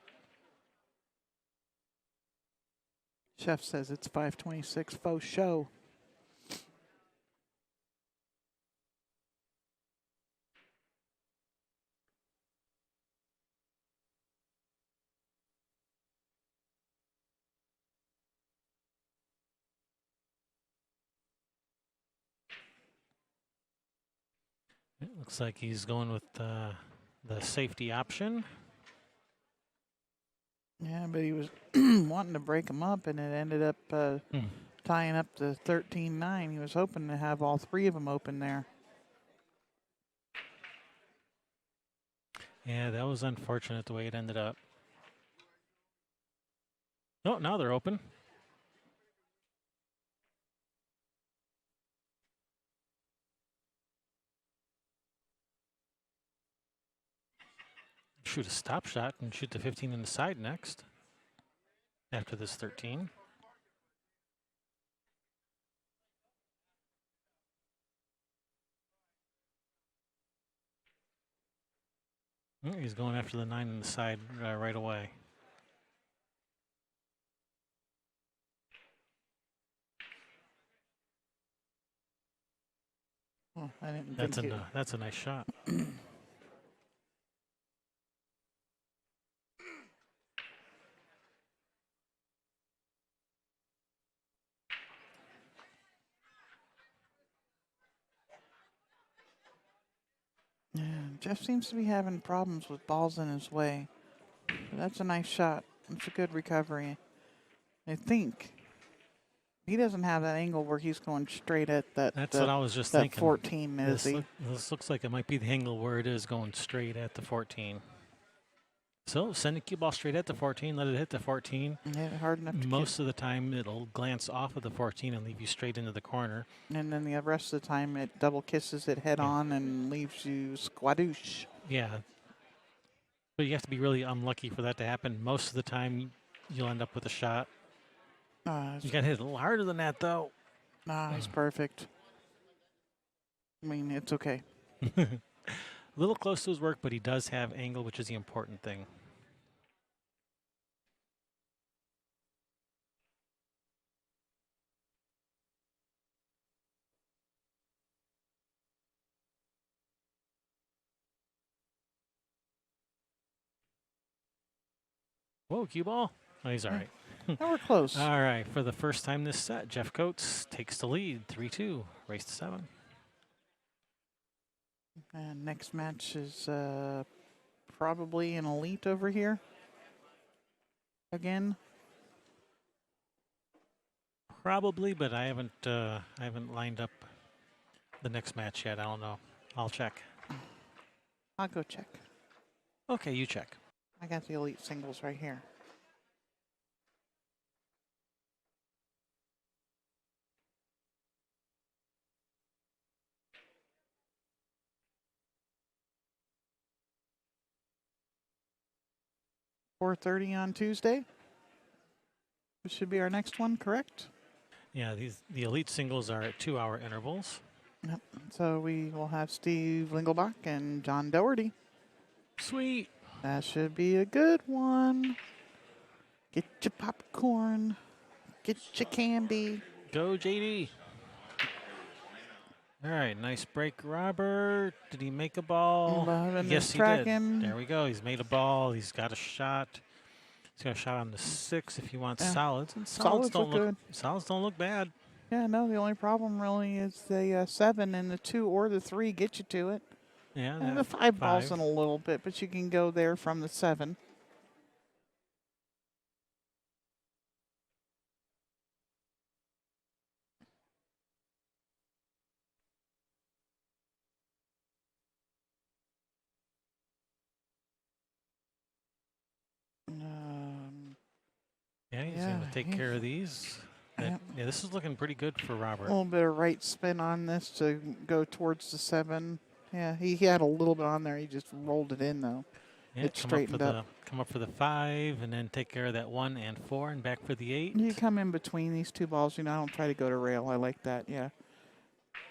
Chef says it's 526 faux show. It looks like he's going with the safety option. Yeah, but he was wanting to break them up, and it ended up tying up the 13-9. He was hoping to have all 3 of them open there. Yeah, that was unfortunate the way it ended up. Oh, now they're open. Shoot a stop shot and shoot the 15 in the side next after this 13. He's going after the 9 in the side right away. Oh, I didn't That's think that's a nice shot. Yeah, Jeff seems to be having problems with balls in his way. But that's a nice shot. It's a good recovery. I think he doesn't have that angle where he's going straight at that. That's what I was just that thinking. 14, is he? This looks like it might be the angle where it is going straight at the 14. So send the cue ball straight at the 14, let it hit the 14. Yeah, hard enough to Most of the time it'll glance off of the 14 and leave you straight into the corner. and then the rest of the time it double kisses it head on and leaves you squadoosh. Yeah. But you have to be really unlucky for that to happen. Most of the time you'll end up with a shot. You got to hit a little harder than that, though. It's perfect. I mean, it's okay. A little close to his work, but he does have angle, which is the important thing. Whoa, cue ball. Oh, he's all right. Now we're close. All right, for the first time this set, Jeff Coates takes the lead, 3-2, race to 7. And next match is probably an elite over here. Again. Probably, but I haven't lined up the next match yet. I don't know. I'll check. I'll go check. Okay, you check. I got the elite singles right here. $4:30 on Tuesday. This should be our next one, correct? Yeah, the elite singles are at 2-hour intervals. Yep. So we will have Steve Lingelbach and John Doherty. Sweet. That should be a good one. Get your popcorn. Get your candy. Go, JD. All right, nice break, Robert. Did he make a ball? Yes, he did. There we go. He's made a ball. He's got a shot. He's got a shot on the 6 if he wants solids. And solids don't look good. Solids don't look bad. Yeah, no, the only problem really is the 7 and the 2 or the 3 get you to it. Yeah, and the 5 balls in a little bit, but you can go there from the 7. Yeah, he's going to take care of these. Yeah, this is looking pretty good for Robert. A little bit of right spin on this to go towards the 7. Yeah, he had a little bit on there. He just rolled it in, though. Yeah, it straightened up. Come up for the 5, and then take care of that 1 and 4, and back for the 8. You come in between these 2 balls. You know, I don't try to go to rail. I like that, yeah.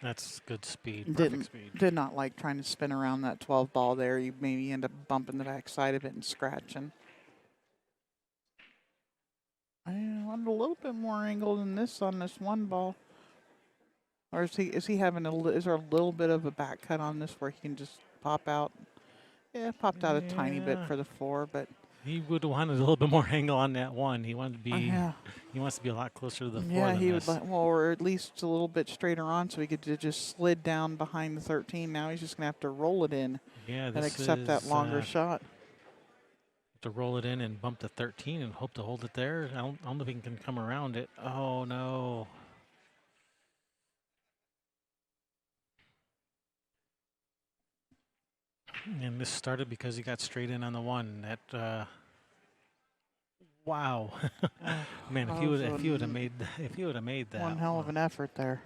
That's good speed, perfect speed. Did not like trying to spin around that 12 ball there. You maybe end up bumping the back side of it and scratching. I want a little bit more angle than this on this 1 ball. Or is he having is there a little bit of a back cut on this where he can just pop out? Yeah, popped out a tiny bit for the 4, but he would have wanted a little bit more angle on that 1. He wanted to be he wants to be a lot closer to the 4 yeah, than he this. would or at least a little bit straighter on so he could just slid down behind the 13. Now he's just going to have to roll it in and accept that longer shot. To roll it in and bump to 13 and hope to hold it there. I don't know if he can come around it. Oh, no. And this started because he got straight in on the one. That wow, man! If that he was would have made that one hell of an effort there.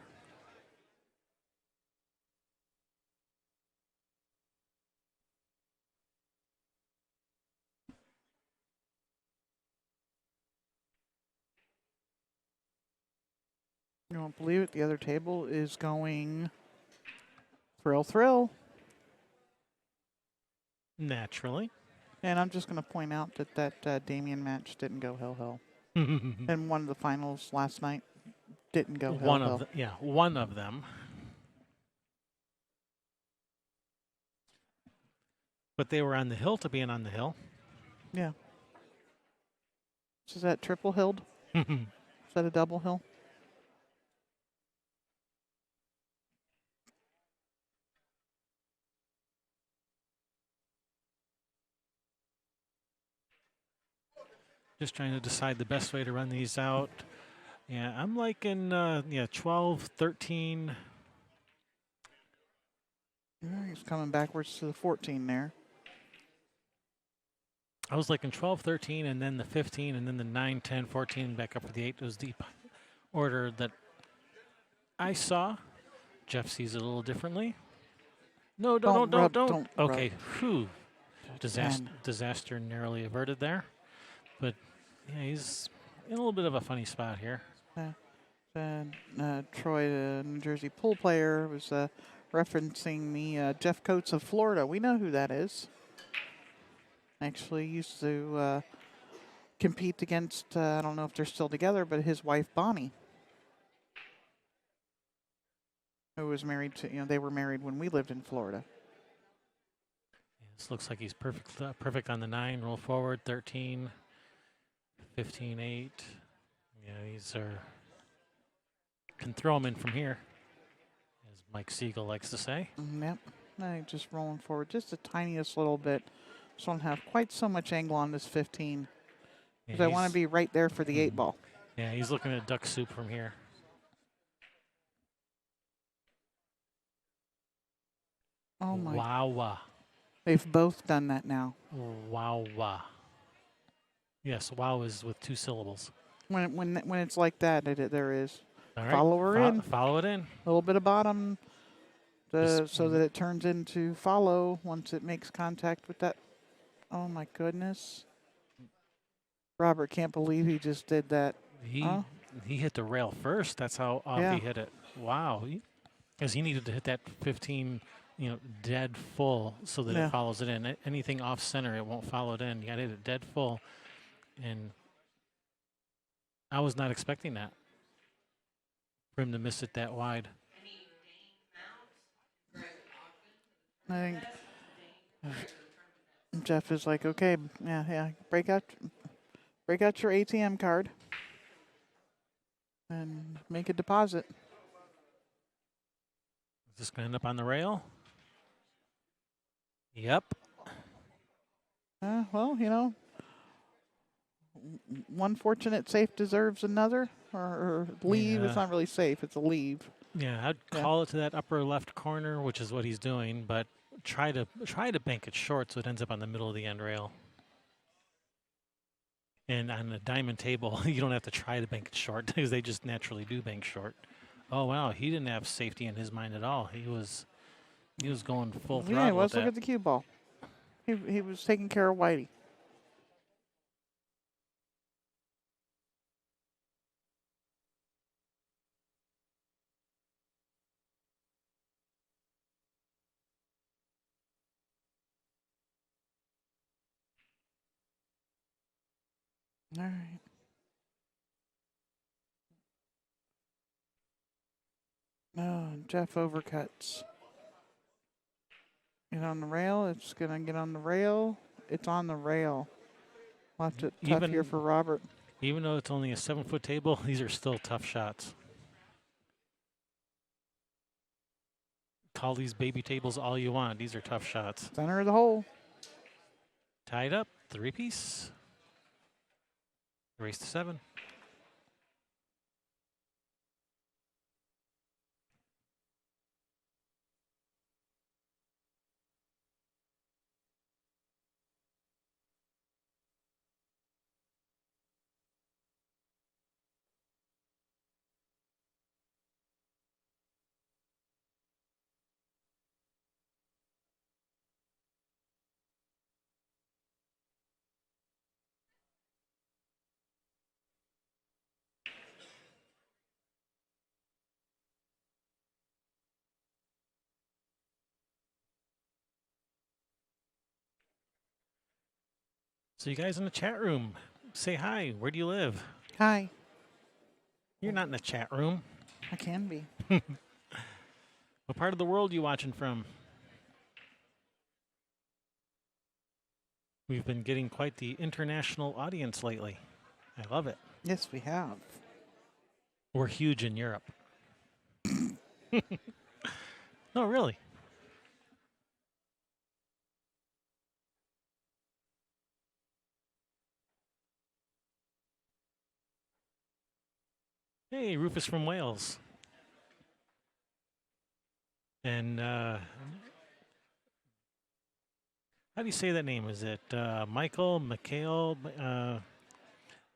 You won't believe it. The other table is going thrill, thrill. naturally. And I'm just going to point out that Damien match didn't go hell hell. And one of the finals last night didn't go hell hell. One of them. But they were on the hill to being on the hill. Yeah. So is that triple hilled? Is that a double hill? Just trying to decide the best way to run these out. Yeah, I'm liking 12, 13. He's coming backwards to the 14 there. I was liking 12, 13, and then the 15, and then the 9, 10, 14, back up for the 8. It was the order that I saw. Jeff sees it a little differently. No, don't. Okay, whew. Disaster narrowly averted there. But, yeah, he's in a little bit of a funny spot here. Troy, the New Jersey pool player, was referencing the Jeff Coates of Florida. We know who that is. Actually used to compete against, I don't know if they're still together, but his wife, Bonnie, who was married to, they were married when we lived in Florida. This looks like he's perfect on the 9. Roll forward, 13, 15, 8. Yeah, these are, can throw them in from here, as Mike Siegel likes to say. Yep. Just rolling forward just the tiniest little bit. Just don't have quite so much angle on this 15. Because I want to be right there for the 8 ball. Yeah, he's looking at duck soup from here. Oh my. Wow. They've both done that now. Wow. Yes, wow is with 2 syllables. When it's like that, there is. All right. Follow her in. Follow it in. A little bit of bottom so that it turns into follow once it makes contact with that. Oh my goodness. Robert can't believe he just did that. He hit the rail first. That's how off he hit it. Wow. Because he needed to hit that 15, dead full so that it follows it in. Anything off center, it won't follow it in. You got to hit it dead full. And I was not expecting that. For him to miss it that wide. I think Jeff is like, okay, yeah, break out your ATM card and make a deposit. Is this going to end up on the rail? Yep. Well, one fortunate safe deserves another, or leave. Yeah. It's not really safe; it's a leave. Yeah, I'd call it to that upper left corner, which is what he's doing, but try to bank it short so it ends up on the middle of the end rail. And on the diamond table, you don't have to try to bank it short because they just naturally do bank short. Oh wow, he didn't have safety in his mind at all. He was going full throttle. Yeah, let's look at the cue ball. He was taking care of Whitey. All right. No, Jeff overcuts. Get on the rail. It's going to get on the rail. It's on the rail. Left it tough here for Robert. Even though it's only a 7-foot table, these are still tough shots. Call these baby tables all you want. These are tough shots. Center of the hole. Tied up, 3-piece. Race to 7. So you guys in the chat room, say hi. Where do you live? Hi. You're not in the chat room. I can be. What part of the world are you watching from? We've been getting quite the international audience lately. I love it. Yes, we have. We're huge in Europe. No, really. Hey, Rufus from Wales. And how do you say that name? Is it Mikhail, from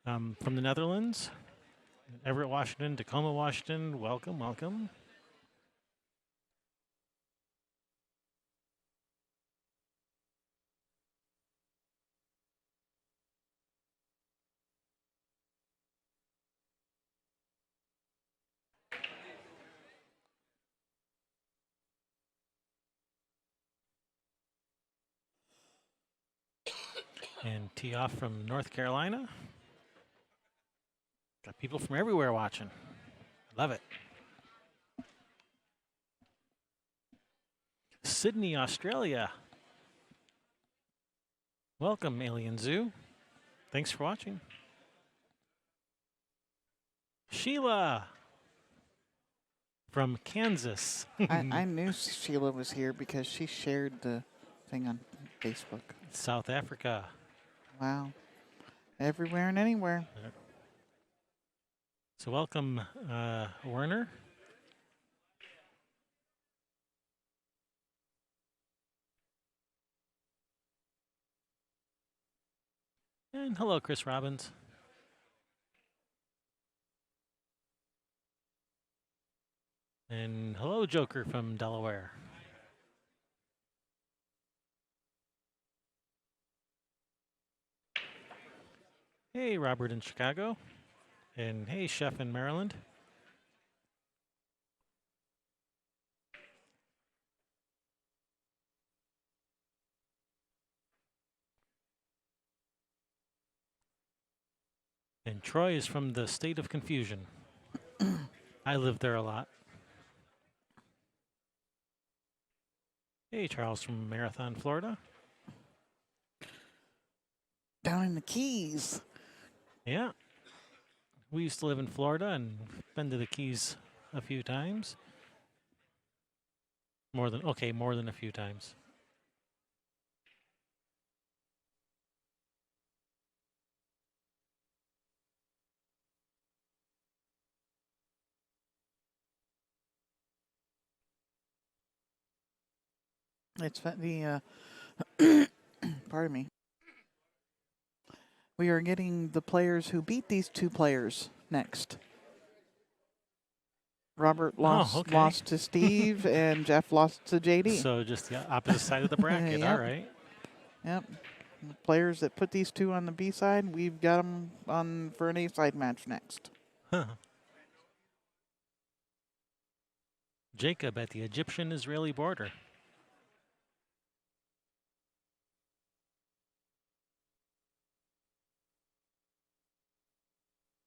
the Netherlands? Everett, Washington, Tacoma, Washington. Welcome, welcome. And tee off from North Carolina. Got people from everywhere watching. Love it. Sydney, Australia. Welcome, Alien Zoo. Thanks for watching. Sheila from Kansas. I knew Sheila was here because she shared the thing on Facebook. South Africa. Wow. Everywhere and anywhere. So welcome, Werner. And hello, Chris Robbins. And hello, Joker from Delaware. Hey, Robert in Chicago. And hey, Chef in Maryland. And Troy is from the state of confusion. I live there a lot. Hey, Charles from Marathon, Florida. Down in the Keys. Yeah. We used to live in Florida and been to the Keys a few times. More than a few times. It's the, pardon me. We are getting the players who beat these two players next. Robert lost to Steve, and Jeff lost to JD. So just the opposite side of the bracket. Yep. All right. Yep. The players that put these two on the B side, we've got them on for an A side match next. Huh. Jacob at the Egyptian-Israeli border.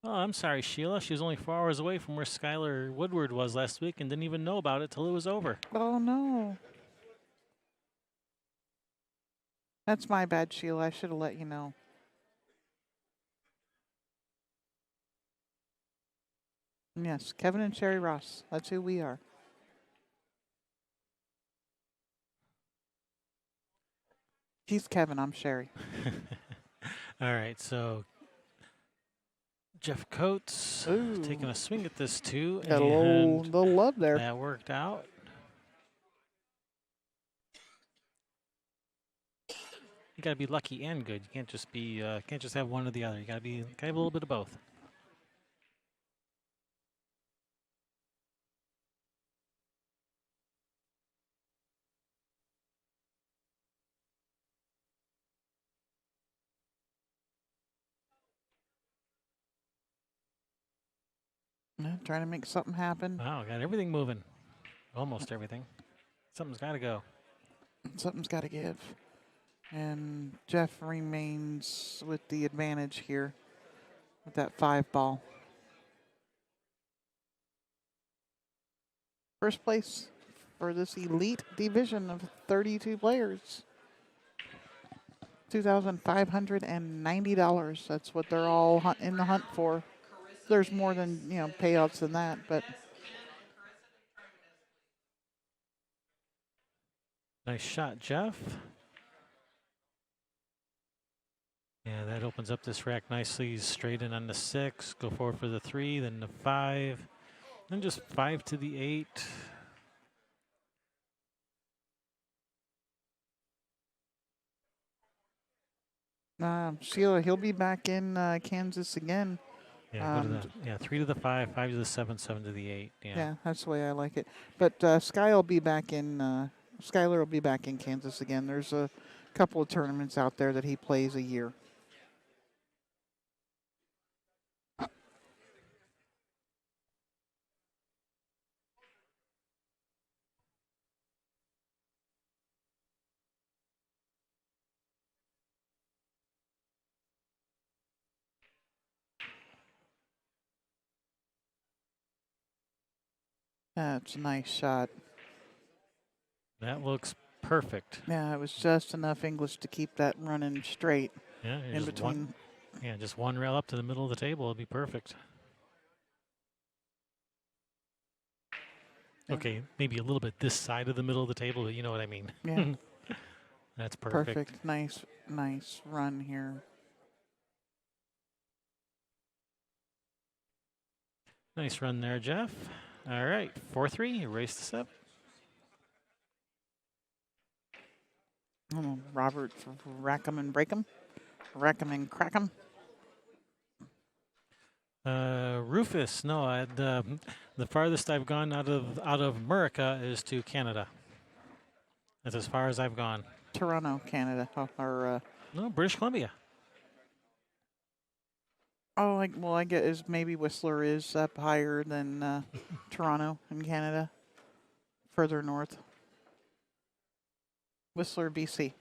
Oh, I'm sorry, Sheila. She was only 4 hours away from where Skylar Woodward was last week and didn't even know about it till it was over. Oh, no. That's my bad, Sheila. I should have let you know. Yes, Kevin and Sherry Ross. That's who we are. He's Kevin. I'm Sherry. All right, so Jeff Coates taking a swing at this too. Got a little love there. That worked out. You gotta be lucky and good. You can't just be can't just have one or the other. You gotta have a little bit of both. Trying to make something happen. Wow, got everything moving. Almost everything. Something's got to go. Something's got to give. And Jeff remains with the advantage here with that 5 ball. First place for this elite division of 32 players. $2,590. That's what they're all in the hunt for. There's more than, payouts than that, but Nice shot, Jeff. Yeah, that opens up this rack nicely. He's straight in on the 6. Go forward for the 3, then the 5. Then just 5 to the 8. Sheila, he'll be back in Kansas again. Yeah, go to the 3 to the 5, 5 to the 7, 7 to the 8. Yeah, that's the way I like it. But Skylar will be back in Kansas again. There's a couple of tournaments out there that he plays a year. That's a nice shot. That looks perfect. Yeah, it was just enough English to keep that running straight Yeah, in between. Just one rail up to the middle of the table would be perfect. Yeah. Okay, maybe a little bit this side of the middle of the table, but you know what I mean. Yeah. That's perfect. Nice run here. Nice run there, Jeff. All right, 4-3, race to 7. Robert, rack 'em and break 'em. Rack 'em and crack 'em. Rufus, no, the farthest I've gone out of America is to Canada. That's as far as I've gone. Toronto, Canada, No, British Columbia. I guess maybe Whistler is up higher than Toronto in Canada, further north. Whistler, BC.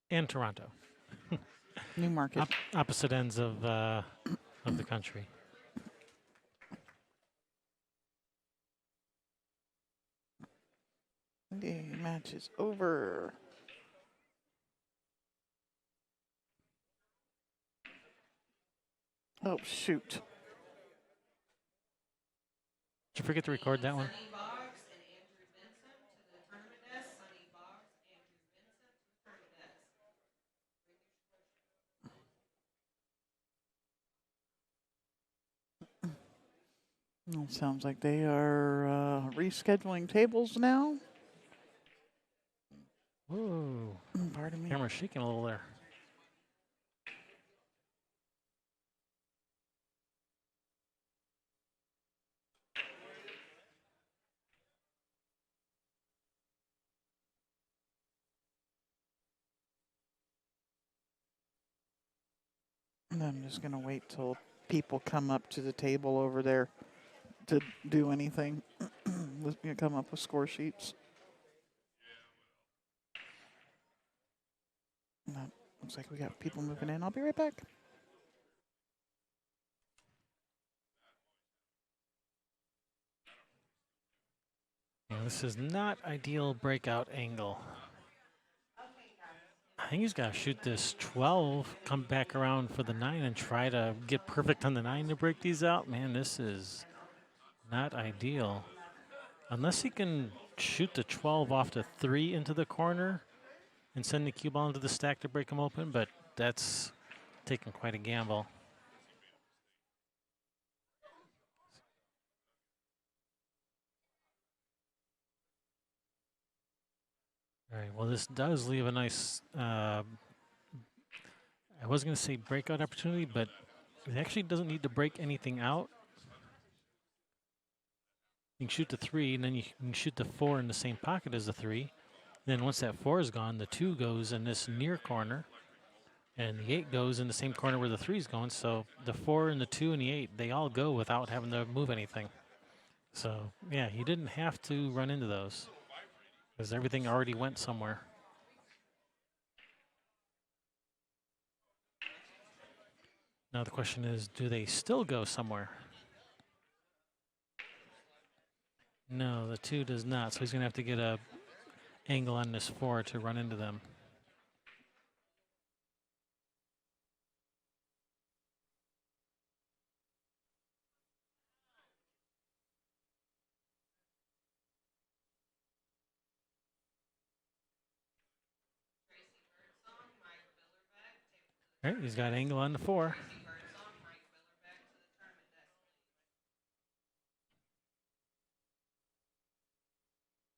And Toronto. Newmarket. Opposite ends of the country. The match is over. Oh, shoot. Did you forget to record that one? Well, sounds like they are rescheduling tables now. Whoa. Pardon me. Camera's shaking a little there. And I'm just going to wait till people come up to the table over there to do anything. Come up with score sheets. Looks like we got people moving in. I'll be right back. Yeah, this is not ideal breakout angle. I think he's got to shoot this 12, come back around for the 9, and try to get perfect on the 9 to break these out. Man, this is not ideal. Unless he can shoot the 12 off the 3 into the corner and send the cue ball into the stack to break them open, but that's taking quite a gamble. All right, well, this does leave a nice, I was going to say breakout opportunity, but it actually doesn't need to break anything out. You can shoot the 3, and then you can shoot the 4 in the same pocket as the 3. Then once that 4 is gone, the 2 goes in this near corner, and the 8 goes in the same corner where the 3 is going. So the 4 and the 2 and the 8, they all go without having to move anything. So, yeah, he didn't have to run into those because everything already went somewhere. Now the question is, do they still go somewhere? No, the 2 does not. So he's going to have to get a angle on this 4 to run into them. All right, he's got angle on the 4.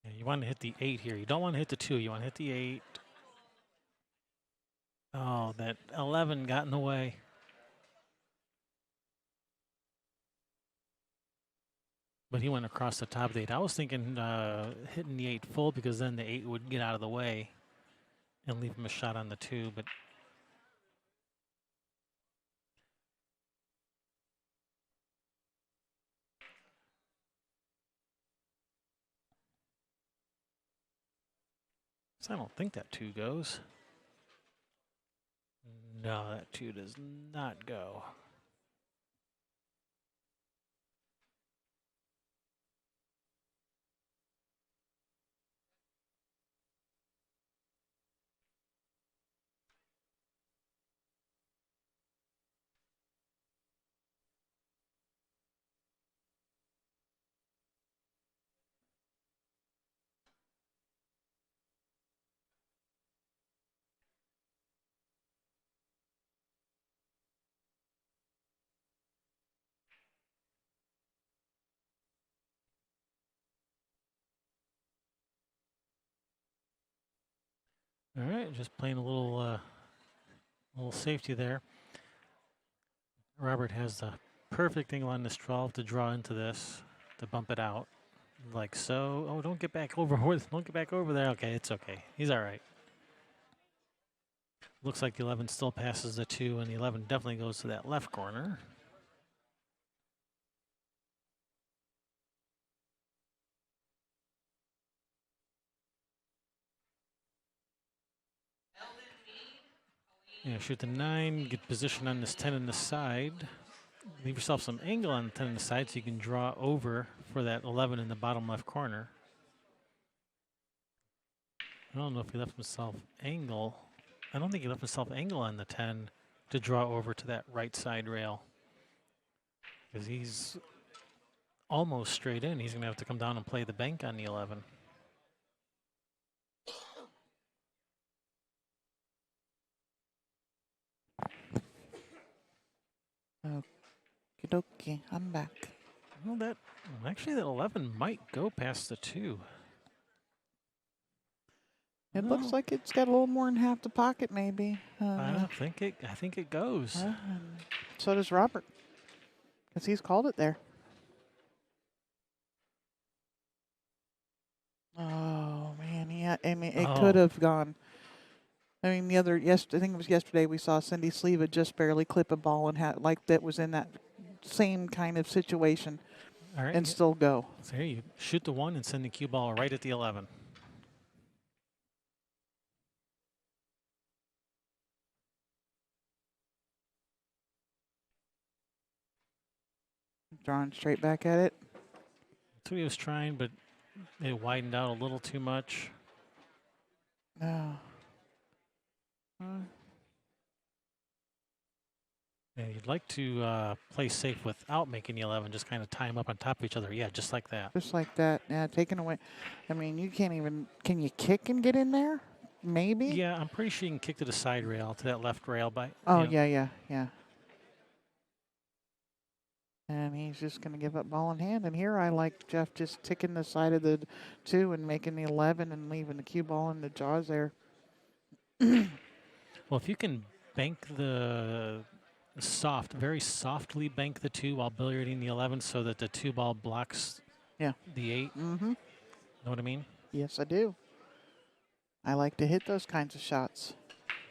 Yeah, you want to hit the 8 here. You don't want to hit the 2. You want to hit the 8. Oh, that 11 got in the way. But he went across the top of the 8. I was thinking hitting the 8 full because then the 8 would get out of the way and leave him a shot on the 2. But I don't think that 2 goes. No, that 2 does not go. All right, just playing a little safety there. Robert has the perfect angle on this 12 to draw into this, to bump it out, like so. Oh, don't get back over. Don't get back over there. Okay, it's okay. He's all right. Looks like the 11 still passes the 2, and the 11 definitely goes to that left corner. Yeah, shoot the 9, get position on this 10 on the side. Leave yourself some angle on the 10 on the side so you can draw over for that 11 in the bottom left corner. I don't know if he left himself angle. I don't think he left himself angle on the 10 to draw over to that right side rail. Because he's almost straight in. He's going to have to come down and play the bank on the 11. Okie dokie, I'm back. Well, actually that 11 might go past the 2. It looks like it's got a little more than half the pocket, maybe. I think it goes. So does Robert, because he's called it there. Oh man, yeah. I mean, it could have gone. I mean, I think it was yesterday we saw Cindy Sleva just barely clip a ball and had like that was in that same kind of situation, All right, and still go. So here you shoot the 1 and send the cue ball right at the 11. Drawing straight back at it. That's what he was trying, but it widened out a little too much. No. And you'd like to play safe without making the 11, just kind of tie them up on top of each other. Yeah, just like that. Just like that. Yeah, taken away. I mean, you can't even. Can you kick and get in there? Maybe. Yeah, I'm pretty sure you can kick to the side rail, to that left rail. Oh, yeah. And he's just going to give up ball in hand. And here I like Jeff just ticking the side of the 2 and making the 11 and leaving the cue ball in the jaws there. Well, if you can bank the very softly bank the 2 while billiarding the 11 so that the 2 ball blocks the 8. Mm-hmm. Know what I mean? Yes, I do. I like to hit those kinds of shots.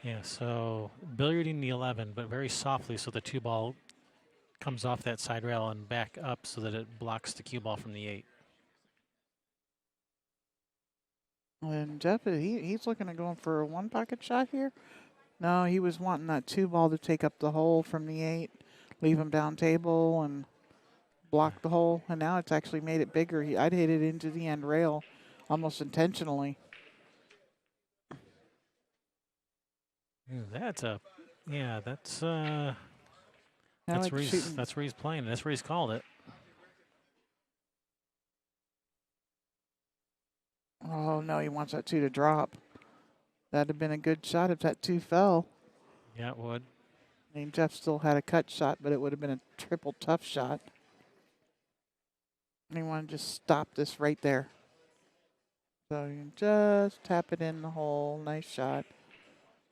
Yeah, so billiarding the 11, but very softly so the 2 ball comes off that side rail and back up so that it blocks the cue ball from the 8. And Jeff, he's looking at going for a 1 pocket shot here. No, he was wanting that 2 ball to take up the hole from the 8, leave him down table and block the hole. And now it's actually made it bigger. I'd hit it into the end rail almost intentionally. That's where he's playing. That's where he's called it. Oh, no, he wants that 2 to drop. That'd have been a good shot if that 2 fell. Yeah, it would. I mean, Jeff still had a cut shot, but it would have been a triple tough shot. And you want to just stop this right there. So you can just tap it in the hole. Nice shot.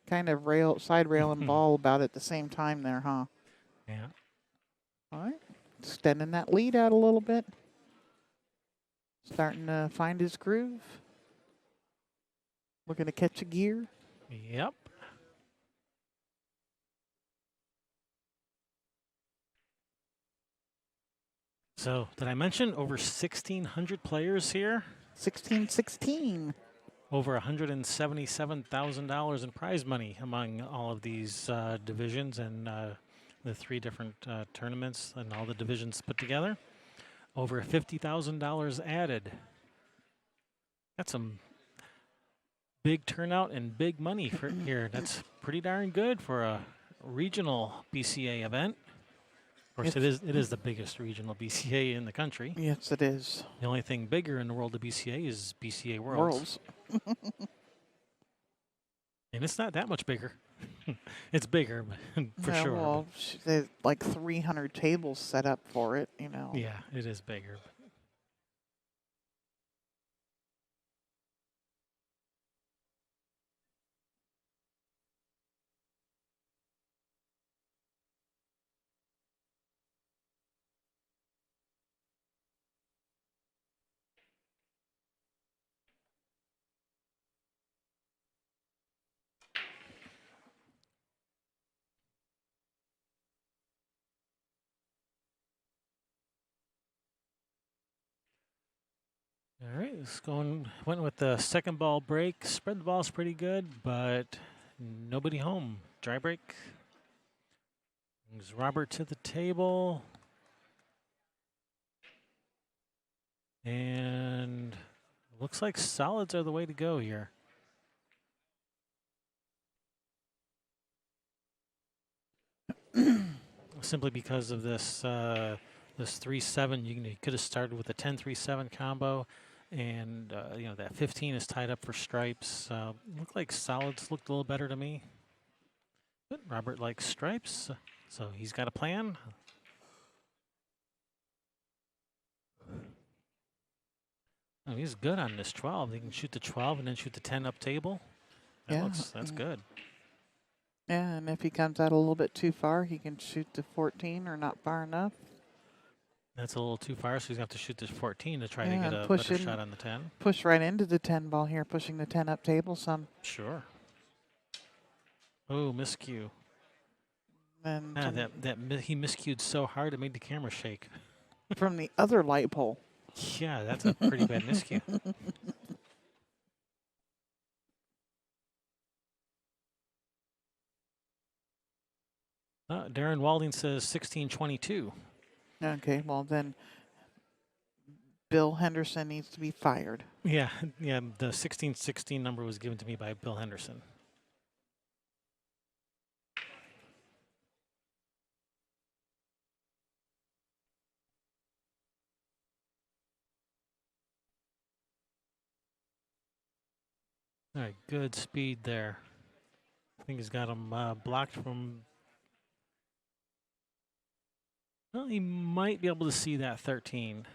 Kind of side rail and ball about at the same time there, huh? Yeah. All right. Extending that lead out a little bit. Starting to find his groove. Looking to catch a gear. Yep. So, did I mention over 1,600 players here? 16-16. Over $177,000 in prize money among all of these divisions and the 3 different tournaments and all the divisions put together. Over $50,000 added. That's some big turnout and big money for here. That's pretty darn good for a regional BCA event. Of course, it is the biggest regional BCA in the country. Yes, it is. The only thing bigger in the world of BCA is BCA Worlds. And it's not that much bigger. It's bigger, for sure. Well, there's like 300 tables set up for it, you know. Yeah, it is bigger. All right, went with the second ball break. Spread the balls pretty good, but nobody home. Dry break. Brings Robert to the table. And looks like solids are the way to go here. Simply because of this this 3-7, you could have started with a 10-3-7 combo, and that 15 is tied up for stripes. Looked like solids looked a little better to me. But Robert likes stripes, so he's got a plan. Oh, he's good on this 12. He can shoot the 12 and then shoot the 10 up table. That's good. Yeah, and if he comes out a little bit too far, he can shoot the 14 or not far enough. That's a little too far, so he's going to have to shoot this 14 to try to get a better shot on the 10. Push right into the 10 ball here, pushing the 10 up table some. Sure. Oh, miscue. And he miscued so hard it made the camera shake. From the other light pole. Yeah, that's a pretty bad miscue. Darren Walding says 16-22. Okay, well then Bill Henderson needs to be fired. Yeah, the 16-16 number was given to me by Bill Henderson. All right, good speed there. I think he's got him blocked from... Well, he might be able to see that 13.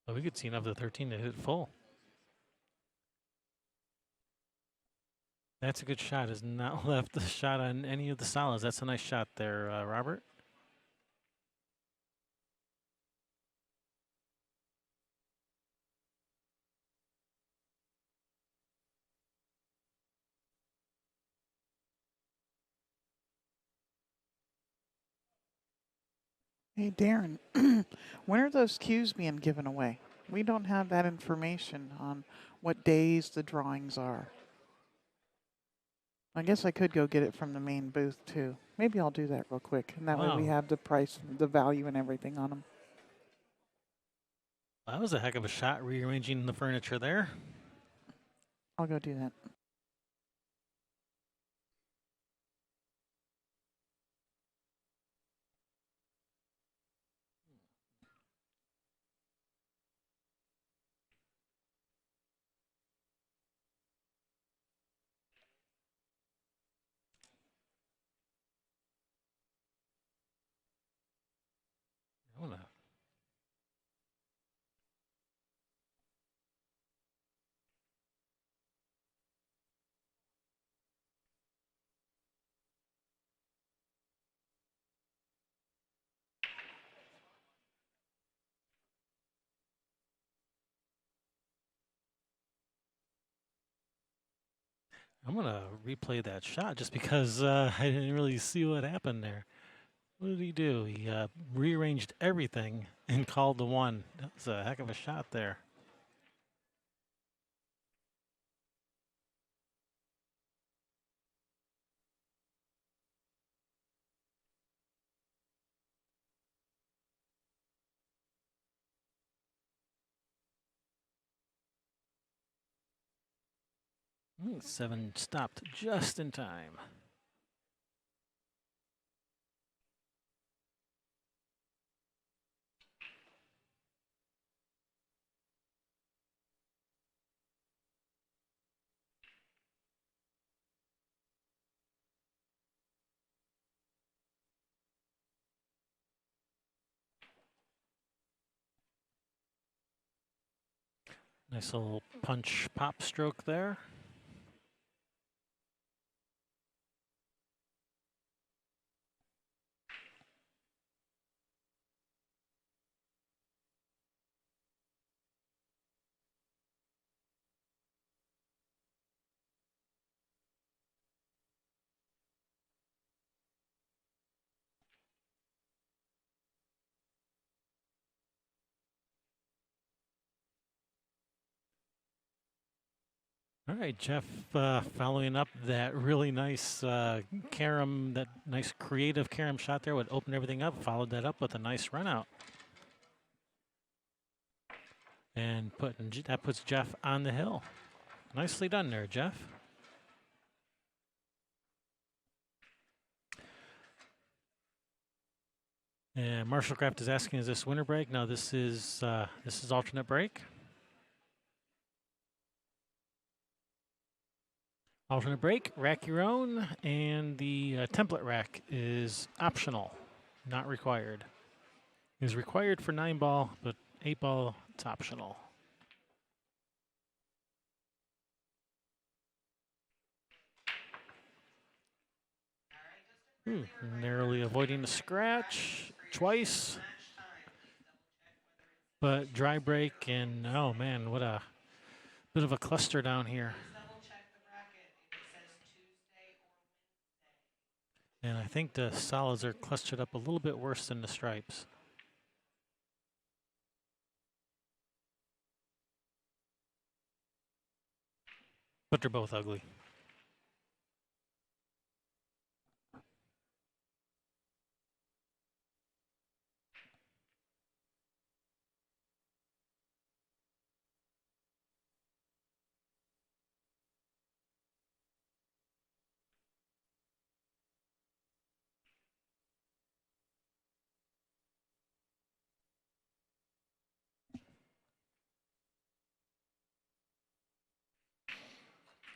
Oh, we could see enough of the 13 to hit it full. That's a good shot. Has not left the shot on any of the solids. That's a nice shot there, Robert. Hey, Darren, when are those cues being given away? We don't have that information on what days the drawings are. I guess I could go get it from the main booth too. Maybe I'll do that real quick, and that way we Wow. have the price, the value, and everything on them. That was a heck of a shot rearranging the furniture there. I'll go do that. I'm gonna replay that shot just because I didn't really see what happened there. What did he do? He rearranged everything and called the one. That was a heck of a shot there. Seven stopped just in time. Nice little punch pop stroke there. All right, Jeff, following up that really nice carom, that nice creative carom shot there would open everything up, followed that up with a nice run out. And that puts Jeff on the hill. Nicely done there, Jeff. And Marshall Craft is asking, is this winter break? No, this is alternate break. Alternate break, rack your own, and the template rack is optional, not required. It is required for 9-ball, but 8-ball, it's optional. Narrowly avoiding the scratch twice. But dry break, and oh man, what a bit of a cluster down here. And I think the solids are clustered up a little bit worse than the stripes. But they're both ugly.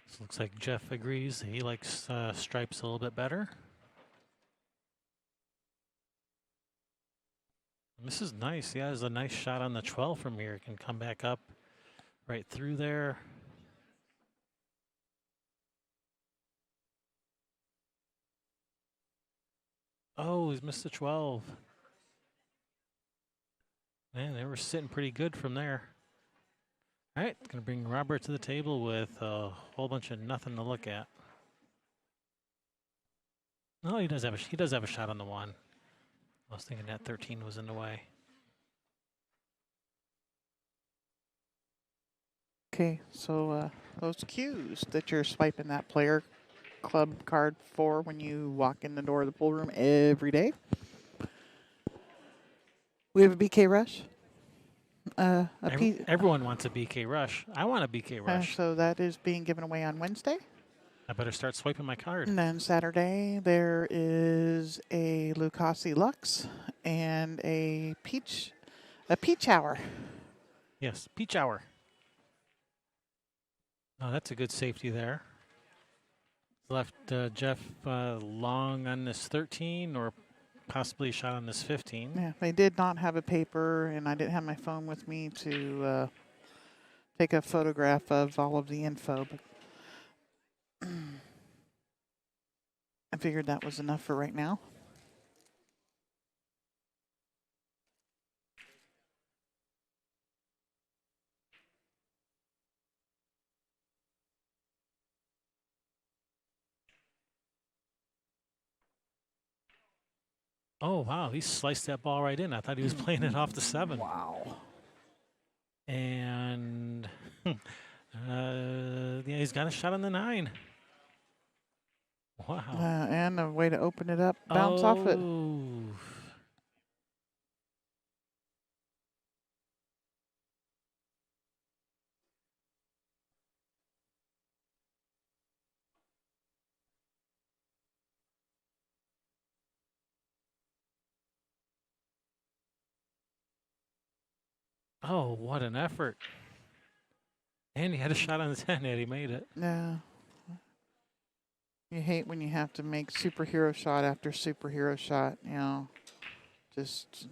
So looks like Jeff agrees. He likes stripes a little bit better. And this is nice. Yeah, there's a nice shot on the 12 from here. It can come back up right through there. Oh, he's missed the 12. Man, they were sitting pretty good from there. All right, going to bring Robert to the table with a whole bunch of nothing to look at. Oh, he does have a shot on the one. I was thinking that 13 was in the way. Okay, so those cues that you're swiping that player club card for when you walk in the door of the pool room every day. We have a BK Rush. Everyone wants a BK Rush. I want a BK Rush. So that is being given away on Wednesday. I better start swiping my card. And then Saturday, there is a Lucasi Lux and a peach hour. Yes, Peach Hour. Oh, that's a good safety there. Left Jeff long on this 13 or possibly a shot on this 15. Yeah, they did not have a paper, and I didn't have my phone with me to take a photograph of all of the info, but I figured that was enough for right now. Oh, wow, he sliced that ball right in. I thought he was playing it off the 7. Wow. And yeah, he's got a shot on the 9. Wow. And a way to open it up, bounce off it. Oh, what an effort. And he had a shot on the 10 and he made it. Yeah. You hate when you have to make superhero shot after superhero shot, you know. Just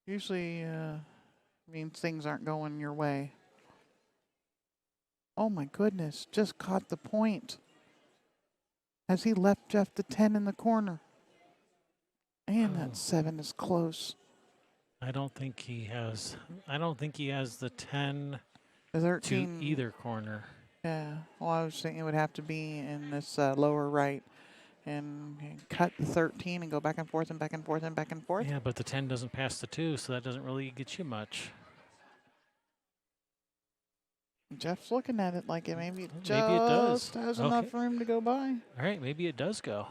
usually means things aren't going your way. Oh my goodness, just caught the point. As he left Jeff the 10 in the corner. And that 7 is close. I don't think he has the 10 The 13 to either corner. Yeah, well, I was thinking it would have to be in this lower right and cut the 13 and go back and forth and back and forth and back and forth. Yeah, but the 10 doesn't pass the 2, so that doesn't really get you much. Jeff's looking at it like maybe it does. has enough room to go by. All right, maybe it does go.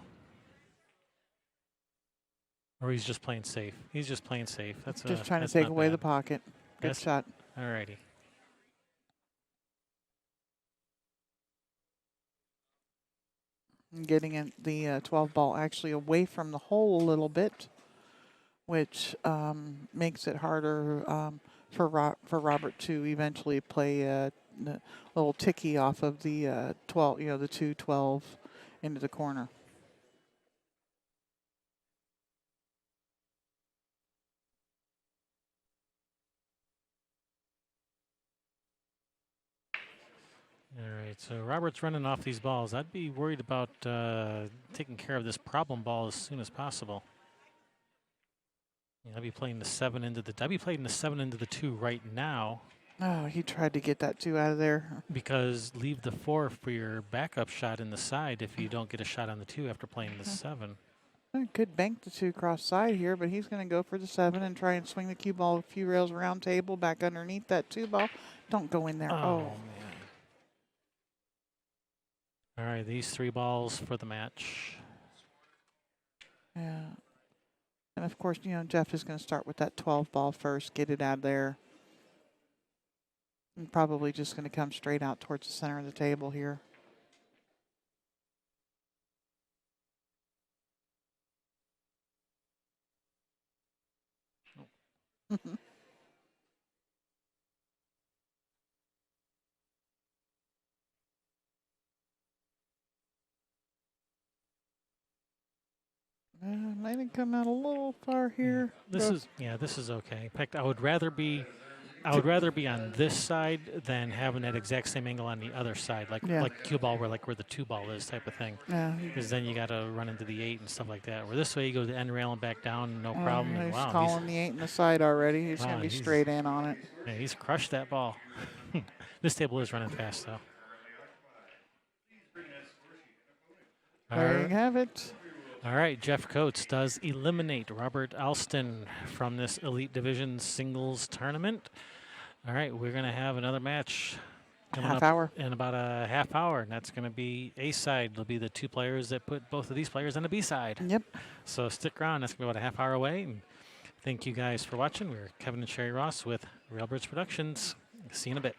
Or he's just playing safe. He's just playing safe. That's just trying to take away the pocket. Good shot. All righty. Getting the 12 ball actually away from the hole a little bit, which makes it harder for Robert to eventually play a little ticky off of the 12, the 2-12 into the corner. All right, so Robert's running off these balls. I'd be worried about taking care of this problem ball as soon as possible. I'd be playing the 7 into the. I'd be playing the 7 into the 2 right now. Oh, he tried to get that 2 out of there. Because leave the 4 for your backup shot in the side if you don't get a shot on the 2 after playing the 7. I could bank the 2 cross side here, but he's going to go for the 7 and try and swing the cue ball a few rails around table back underneath that 2 ball. Don't go in there. Oh. Man. All right, these 3 balls for the match. Yeah. And of course, Jeff is going to start with that 12 ball first, get it out of there. And probably just going to come straight out towards the center of the table here. Might have come out a little far here. This is okay. In fact, I would rather be on this side than having that exact same angle on the other side, like cue ball where the 2 ball is type of thing. Yeah. Because then you got to run into the 8 and stuff like that. Where this way you go to the end rail and back down, no problem. He's calling the 8 in the side already. He's going to be straight in on it. Yeah, he's crushed that ball. This table is running fast though. There you have it. All right, Jeff Coates does eliminate Robert Alston from this Elite Division singles tournament. All right, we're going to have another match coming Half up hour. in about a half hour, and that's going to be A side. It'll be the two players that put both of these players on the B side. Yep. So stick around. That's going to be about a half hour away. And thank you guys for watching. We're Kevin and Sherry Ross with Railbirds Productions. See you in a bit.